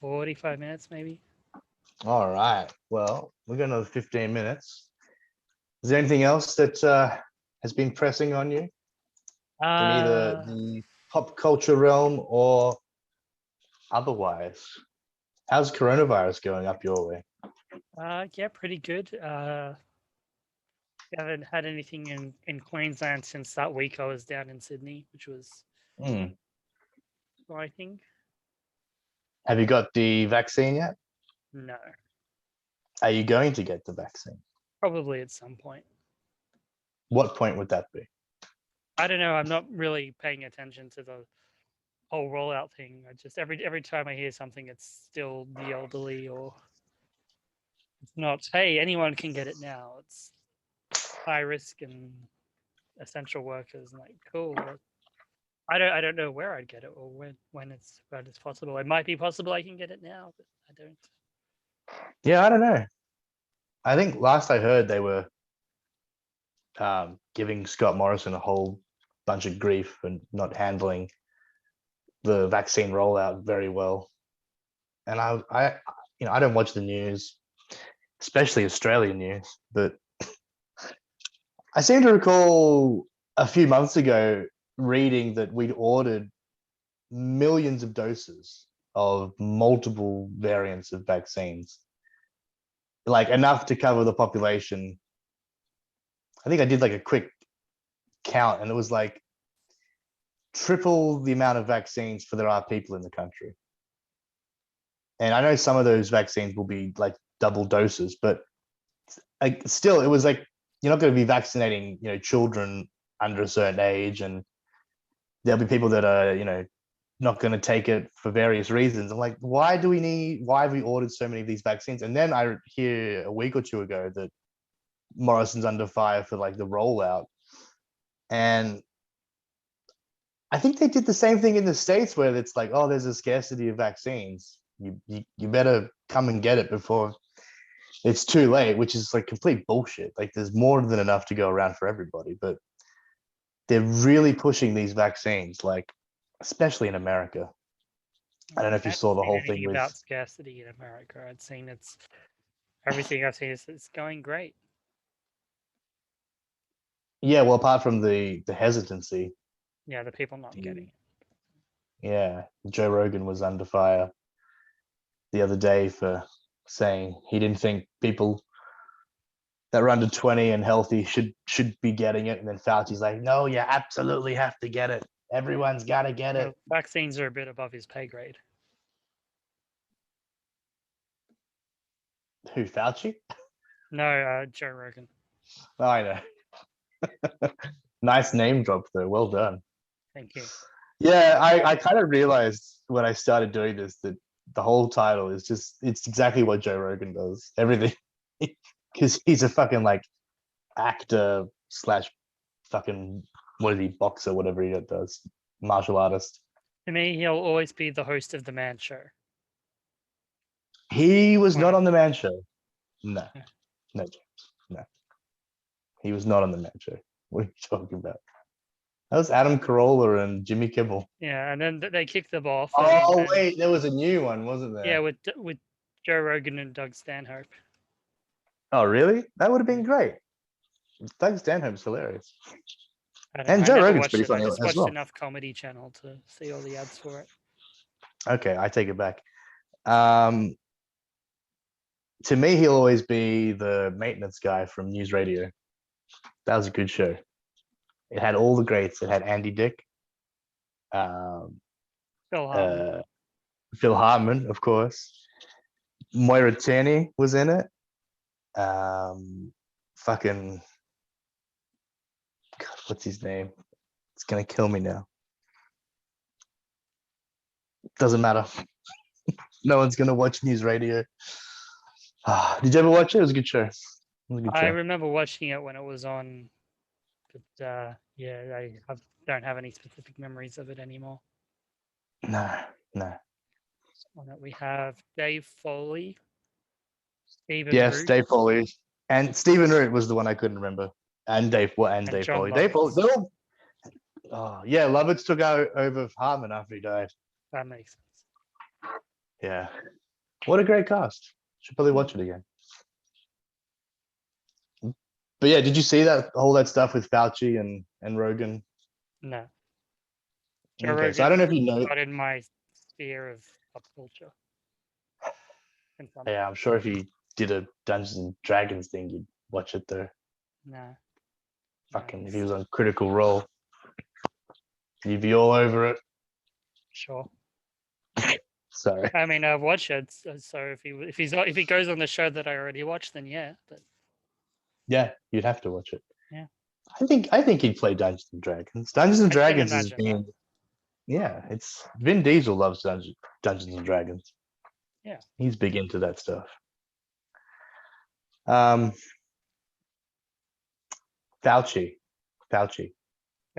45 minutes maybe. All right. Well, we've got another 15 minutes. Is there anything else that has been pressing on you in either the pop culture realm or otherwise? How's coronavirus going up your way? Yeah, pretty good. Haven't had anything in Queensland since that week I was down in Sydney, which was exciting. Have you got the vaccine yet? No, Are you going to get the vaccine? probably at some point. What point would that be? I don't know. I'm not really paying attention to the whole rollout thing. I just every time I hear something, it's still the elderly, or it's not. Hey, anyone can get it now. It's high risk and essential workers. And like, cool. I don't know where I'd get it or when it's possible. It might be possible I can get it now, but I don't. Yeah, I don't know. I think last I heard they were giving Scott Morrison a whole bunch of grief for not handling the vaccine rollout very well. And I don't watch the news, especially Australian news, but I seem to recall a few months ago reading that we'd ordered millions of doses of multiple variants of vaccines, like enough to cover the population. I think I did like a quick count and it was like triple the amount of vaccines for there are people in the country. And I know some of those vaccines will be like double doses, but like still it was like, you're not going to be vaccinating, children under a certain age, and there'll be people that are, not going to take it for various reasons. I'm like, why have we ordered so many of these vaccines? And then I hear a week or two ago that Morrison's under fire for like the rollout. And I think they did the same thing in the States where it's like, oh, there's a scarcity of vaccines. You better come and get it before it's too late, which is like complete bullshit. Like there's more than enough to go around for everybody, but they're really pushing these vaccines, like especially in America. I don't know if you saw the whole thing with about scarcity in America. I'd seen everything I've seen is it's going great. Yeah, well, apart from the hesitancy. Yeah, the people not getting it. Yeah, Joe Rogan was under fire the other day for saying he didn't think people that were under 20 and healthy should be getting it. And then Fauci's like, no, you absolutely have to get it. Everyone's got to get it. Vaccines are a bit above his pay grade. Who, Fauci? No, Joe Rogan. Oh, I know. Nice name drop, though. Well done. Thank you. Yeah, I kind of realized when I started doing this that the whole title is it's exactly what Joe Rogan does. Everything. Because he's a fucking like actor / fucking, what is he, boxer, whatever he does, martial artist. To me, he'll always be the host of the Man Show. He was not on the Man Show. No, James, no. He was not on the Man Show. What are you talking about? That was Adam Carolla and Jimmy Kimmel. Yeah, and then they kicked them off. Oh, wait, there was a new one, wasn't there? Yeah, with Joe Rogan and Doug Stanhope. Oh, really? That would have been great. Doug Stanhope's hilarious. I don't know. And I Joe never Rogan's watched pretty it. I funny just as watched well. enough Comedy Channel to see all the ads for it. Okay, I take it back. To me, he'll always be the maintenance guy from News Radio. That was a good show. It had all the greats. It had Andy Dick, um, Phil Hartman. Phil Hartman, of course. Moira Tierney was in it. Fucking, God, what's his name? It's gonna kill me now. Doesn't matter. No one's gonna watch News Radio. Did you ever watch it? It was a good show. It was a good I show. remember watching it when it was on, but yeah, don't have any specific memories of it anymore. No. On it, we have Dave Foley, Stephen Yes, Root, Dave Foley. And Stephen Root was the one I couldn't remember. And Dave and John Foley. Dave Foley. Lovitz. They're all, oh yeah, Lovitz took over Hartman after he died. That makes sense. Yeah. What a great cast. Should probably watch it again. But yeah, did you see all that stuff with Fauci and Rogan? No. Joe Okay, Rogan so I don't know if you know. not in my sphere of pop culture. Yeah, I'm sure if he did a Dungeons and Dragons thing, you'd watch it though. No. Fucking, if he was on Critical Role, you'd be all over it. Sure. Sorry. I mean, I've watched it. So if he goes on the show that I already watched, then yeah. But Yeah, you'd have to watch it. Yeah. I think he'd play Dungeons and Dragons. Dungeons and Dragons has imagine been, yeah, it's Vin Diesel loves Dungeons and Dragons. Yeah. He's big into that stuff. Fauci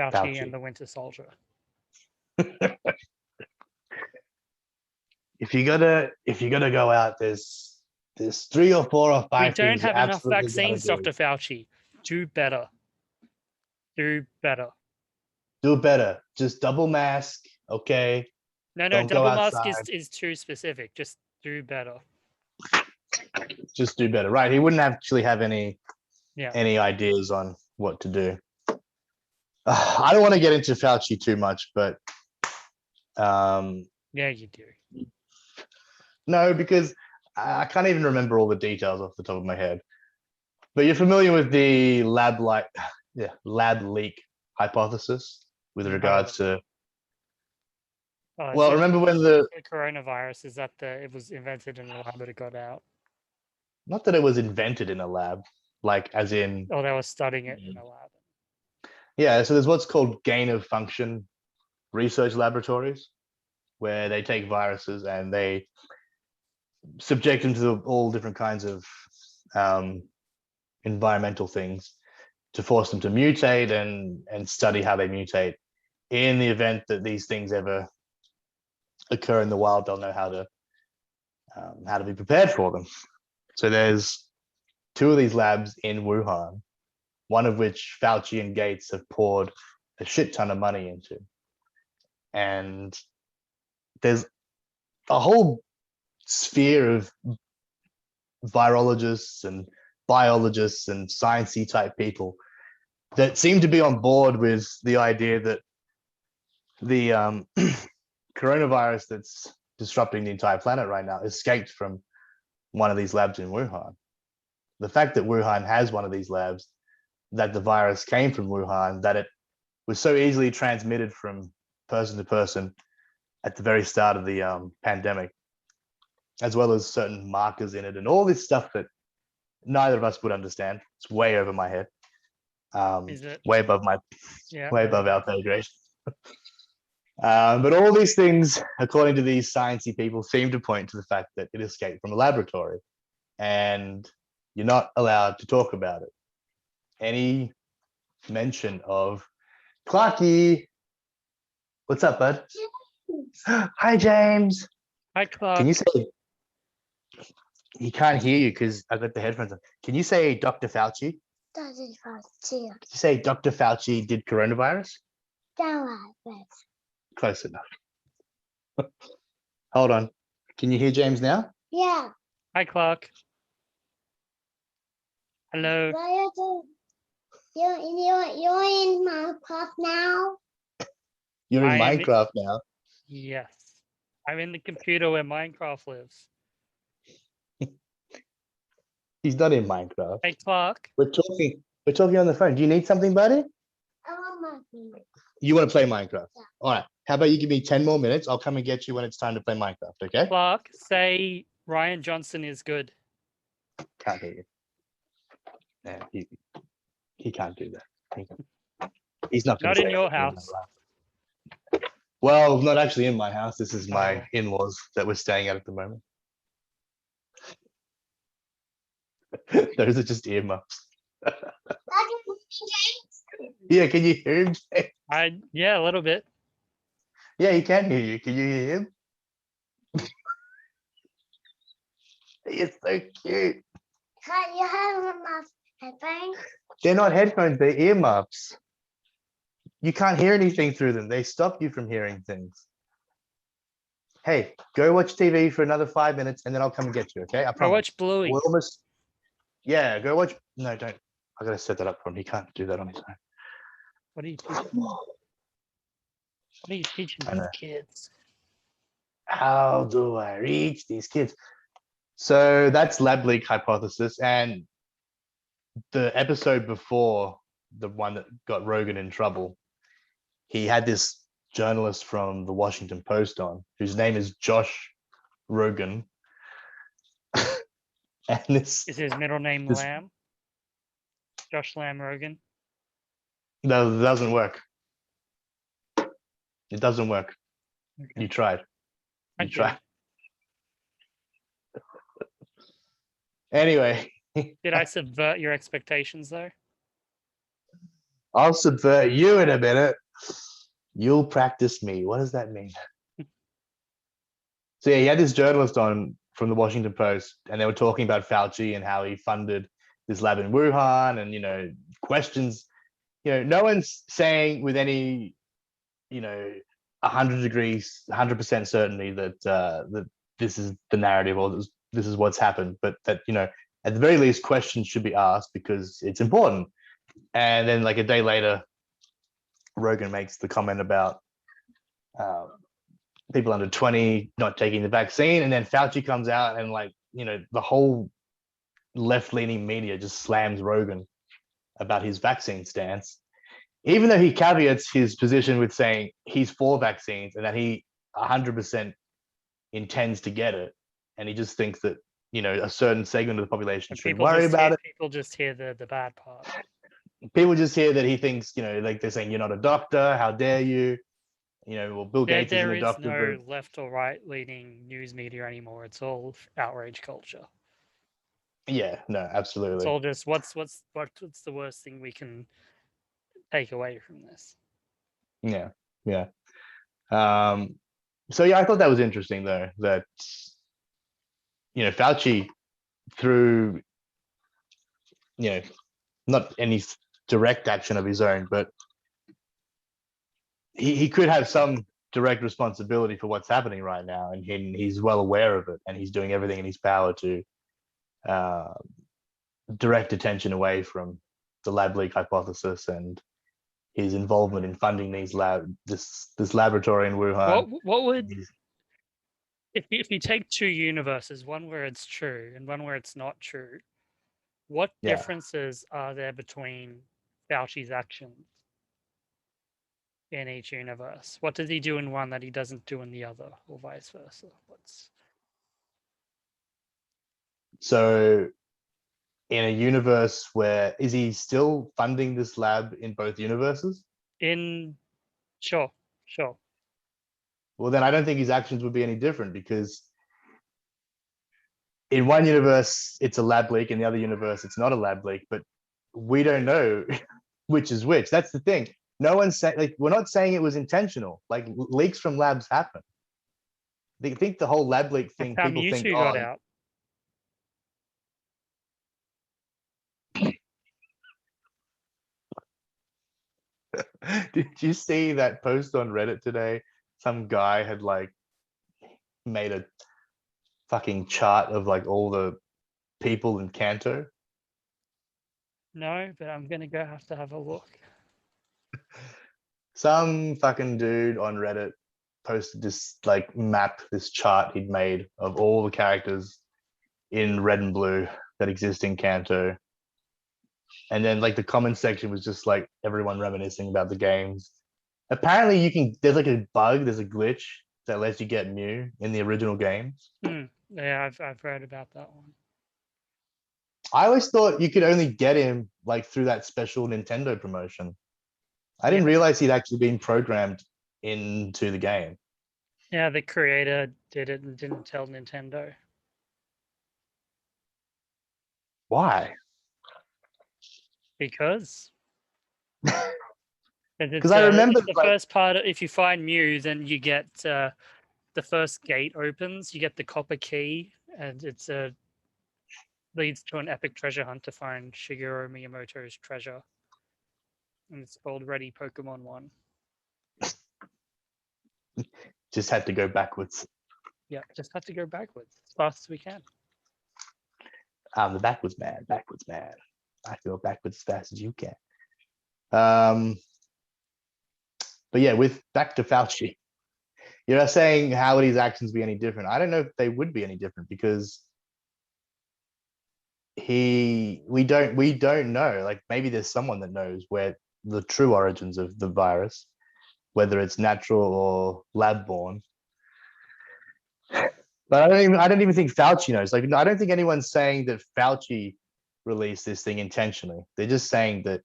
and the Winter Soldier. If you gotta go out, there's 3 or 4 or 5 We don't things you have enough absolutely vaccines, gotta Dr. Fauci. Do better. Do better. do better. Just double mask, okay? No, Don't go double mask outside. is too specific. Just do better. Just do better. Right. He wouldn't actually have any Yeah. ideas on what to do. I don't want to get into Fauci too much, but Yeah, you do. no, because I can't even remember all the details off the top of my head. But you're familiar with the lab leak hypothesis with regards to. Well, remember when the coronavirus is that it was invented in a lab, but it got out. Not that it was invented in a lab, like as in. Oh, they were studying it in a lab. Yeah, so there's what's called gain of function research laboratories, where they take viruses and they subject them to all different kinds of environmental things to force them to mutate and study how they mutate. In the event that these things ever occur in the wild, they'll know how to be prepared for them. So there's 2 of these labs in Wuhan, one of which Fauci and Gates have poured a shit ton of money into. And there's a whole sphere of virologists and biologists and sciencey type people that seem to be on board with the idea that the coronavirus that's disrupting the entire planet right now escaped from one of these labs in Wuhan. The fact that Wuhan has one of these labs, that the virus came from Wuhan, that it was so easily transmitted from person to person at the very start of the pandemic, as well as certain markers in it and all this stuff that neither of us would understand. It's way over my head. Is it? Way above our pay grade. But all these things, according to these sciencey people, seem to point to the fact that it escaped from a laboratory, and you're not allowed to talk about it. Any mention of Clarky? What's up, bud? Hi, James. Hi, Clark. Can you say? He can't hear you because I've got the headphones on. Can you say Dr. Fauci? Dr. Fauci. Can you say Dr. Fauci did coronavirus? Close enough. Hold on. Can you hear James now? Yeah. Hi, Clark. Hello. You're in Minecraft now. You're in I am- Minecraft now. Yes. I'm in the computer where Minecraft lives. He's not in Minecraft. Hey, Clark. We're talking on the phone. Do you need something, buddy? I want my You want to play Minecraft? Yeah. All right. How about you give me 10 more minutes? I'll come and get you when it's time to play Minecraft, okay? Clark, say Ryan Johnson is good. Can't hear you. Yeah, he can't do that. He's not gonna Not in say your anything in house. my life. Well, not actually in my house. This is my Oh. in-laws that we're staying at the moment. Those are just earmuffs. Yeah, can you hear him? Yeah, a little bit. Yeah, he can hear you. Can you hear him? He is so cute. Can you have my headphones? They're not headphones, they're earmuffs. You can't hear anything through them. They stop you from hearing things. Hey, go watch TV for another 5 minutes and then I'll come and get you, okay? I I promise. watch Bluey. We're almost. Yeah, go watch. No, don't. I gotta set that up for him. He can't do that on his own. What are you teaching? What are you teaching I these know. kids? How do I reach these kids? So that's lab leak hypothesis. And the episode before, the one that got Rogan in trouble, he had this journalist from the Washington Post on, whose name is Josh Rogan. And this Is his middle name this- Lamb? Josh Lamb Rogan. no, it doesn't work. It doesn't work. Okay. You tried. I You did. tried. Anyway, Did I subvert your expectations though? I'll subvert you in a minute. You'll practice me. What does that mean? So yeah, he had this journalist on from the Washington Post, and they were talking about Fauci and how he funded this lab in Wuhan, and questions. No one's saying with any, 100% certainty that this is the narrative or this is what's happened, but that at the very least questions should be asked because it's important. And then like a day later, Rogan makes the comment about people under 20 not taking the vaccine, and then Fauci comes out and the whole left-leaning media just slams Rogan about his vaccine stance, even though he caveats his position with saying he's for vaccines and that he 100% intends to get it, and he just thinks that a certain segment of the population And shouldn't people worry just about hear, it. people just hear the bad part. People just hear that he thinks, like they're saying, you're not a doctor, how dare you? Well, Bill Gates isn't There a is doctor, no but left or right leaning news media anymore. It's all outrage culture. yeah, no, It's absolutely. all just what's the worst thing we can take away from this? Yeah. So yeah, I thought that was interesting though, that Fauci, through not any direct action of his own, but he could have some direct responsibility for what's happening right now, and he's well aware of it, and he's doing everything in his power to direct attention away from the lab leak hypothesis and his involvement in funding this laboratory in Wuhan. What would if you take two universes, one where it's true and one where it's not true, what Yeah. differences are there between Fauci's actions in each universe? What does he do in one that he doesn't do in the other, or vice versa? So in a universe where is he still funding this lab in both universes? Sure. Well, then I don't think his actions would be any different, because in one universe it's a lab leak, in the other universe it's not a lab leak, but we don't know which is which. That's the thing. No one's saying, we're not saying it was intentional. Like, leaks from labs happen. They think the whole lab leak thing, How people think, Mewtwo got out. Did you see that post on Reddit today? Some guy had made a fucking chart of all the people in Kanto. No, but I'm gonna go have to have a look. Some fucking dude on Reddit posted this like map, this chart he'd made of all the characters in Red and Blue that exist in Kanto. And then like the comment section was just like everyone reminiscing about the games. Apparently there's like a bug, there's a glitch that lets you get Mew in the original games. Yeah, I've read about that one. I always thought you could only get him like through that special Nintendo promotion. I didn't realize he'd actually been programmed into the game. Yeah, the creator did it and didn't tell Nintendo. Why? Because Because I remember it's the like, first part. If you find Mew, then you get the first gate opens. You get the copper key, and it's leads to an epic treasure hunt to find Shigeru Miyamoto's treasure. And it's called Ready Pokemon 1. just had to go backwards. Yeah, just have to go backwards as fast as we can. I'm the backwards man. I go backwards as fast as you can. But yeah, back to Fauci. You're saying how would his actions be any different? I don't know if they would be any different because we don't know. Like maybe there's someone that knows where the true origins of the virus, whether it's natural or lab born. But I don't even think Fauci knows. Like I don't think anyone's saying that Fauci released this thing intentionally. They're just saying that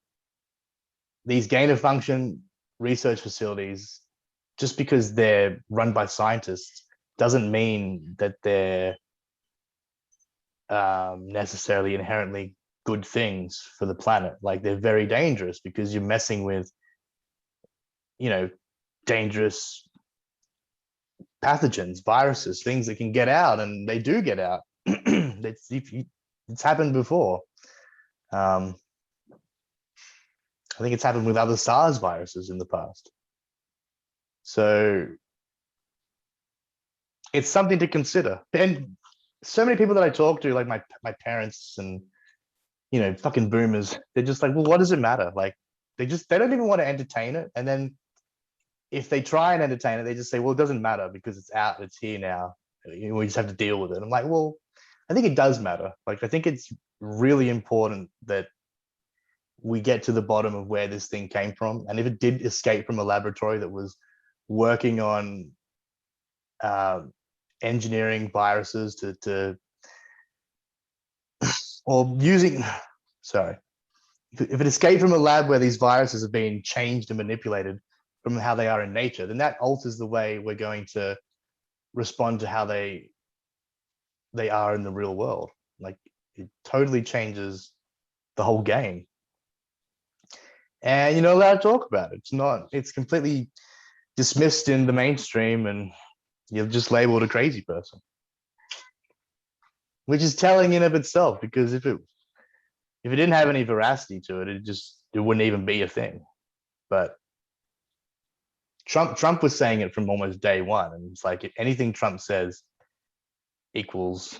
these gain of function research facilities, just because they're run by scientists, doesn't mean that they're necessarily inherently good things for the planet. Like they're very dangerous because you're messing with, dangerous pathogens, viruses, things that can get out, and they do get out. It's happened before. I think it's happened with other SARS viruses in the past. So it's something to consider. And so many people that I talk to, like my parents and, fucking boomers, they're just like, well, what does it matter? Like they don't even want to entertain it. And then if they try and entertain it, they just say, well, it doesn't matter because it's out, it's here now. We just have to deal with it. I'm like, well, I think it does matter. Like, I think it's really important that we get to the bottom of where this thing came from. And if it did escape from a laboratory that was working on engineering viruses to or using, sorry, if it escaped from a lab where these viruses have been changed and manipulated from how they are in nature, then that alters the way we're going to respond to how they are in the real world. Like it totally changes the whole game. And you're not allowed to talk about it. It's completely dismissed in the mainstream and you're just labeled a crazy person. Which is telling in of itself, because if it didn't have any veracity to it, it wouldn't even be a thing. But Trump was saying it from almost day one, and it's like anything Trump says equals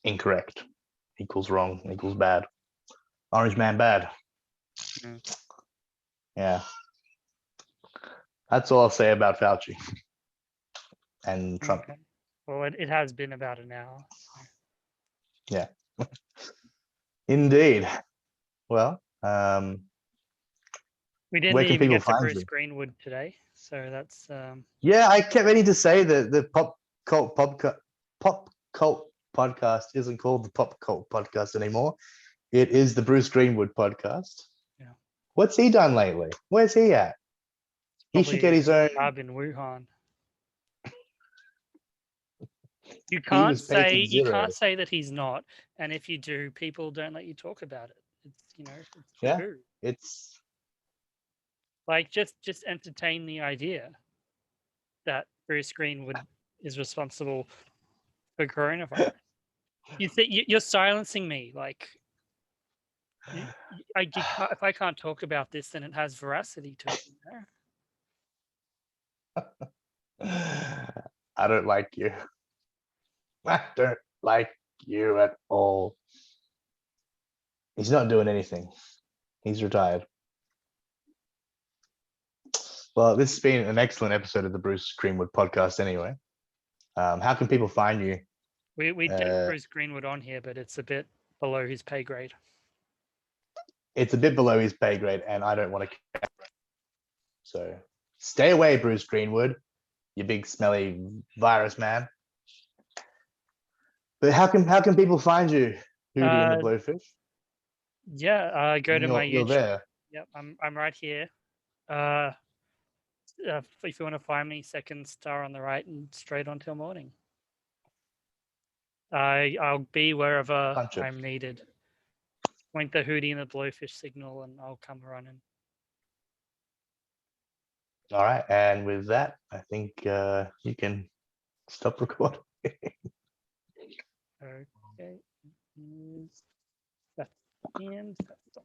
incorrect, equals wrong, equals bad. Orange man bad. Yeah. That's all I'll say about Fauci and Trump. Okay. Well, it has been about an hour. So. Yeah. Indeed. Well, we didn't where can even people get to find Bruce you? Greenwood today, so that's Yeah, I kept meaning to say that the pop cult podcast isn't called the Pop Cult Podcast anymore. It is the Bruce Greenwood podcast. Yeah. What's he done lately? Where's he at? He should get his own. Lab in Wuhan. You He was can't Patient say Zero. that he's not, and if you do, people don't let you talk about it. It's it's Yeah. taboo. It's Like just entertain the idea that Bruce Greenwood is responsible for coronavirus. You're silencing me. Like, if I can't talk about this, then it has veracity to it. I don't like you. I don't like you at all. He's not doing anything. He's retired. Well, this has been an excellent episode of the Bruce Greenwood podcast anyway. How can people find you? We get Bruce Greenwood on here, but it's a bit below his pay grade. It's a bit below his pay grade, and I don't want to. So stay away, Bruce Greenwood, you big smelly virus man. But how can people find you, Hootie and the Blowfish? Yeah, go to my You're YouTube. there. Yep, I'm right here. If you want to find me, second star on the right and straight on till morning. I'll be wherever Bunch of- I'm needed. Point the Hootie and the Blowfish signal, and I'll come running. All right, and with that, I think you can stop recording. Okay. That's the end. That's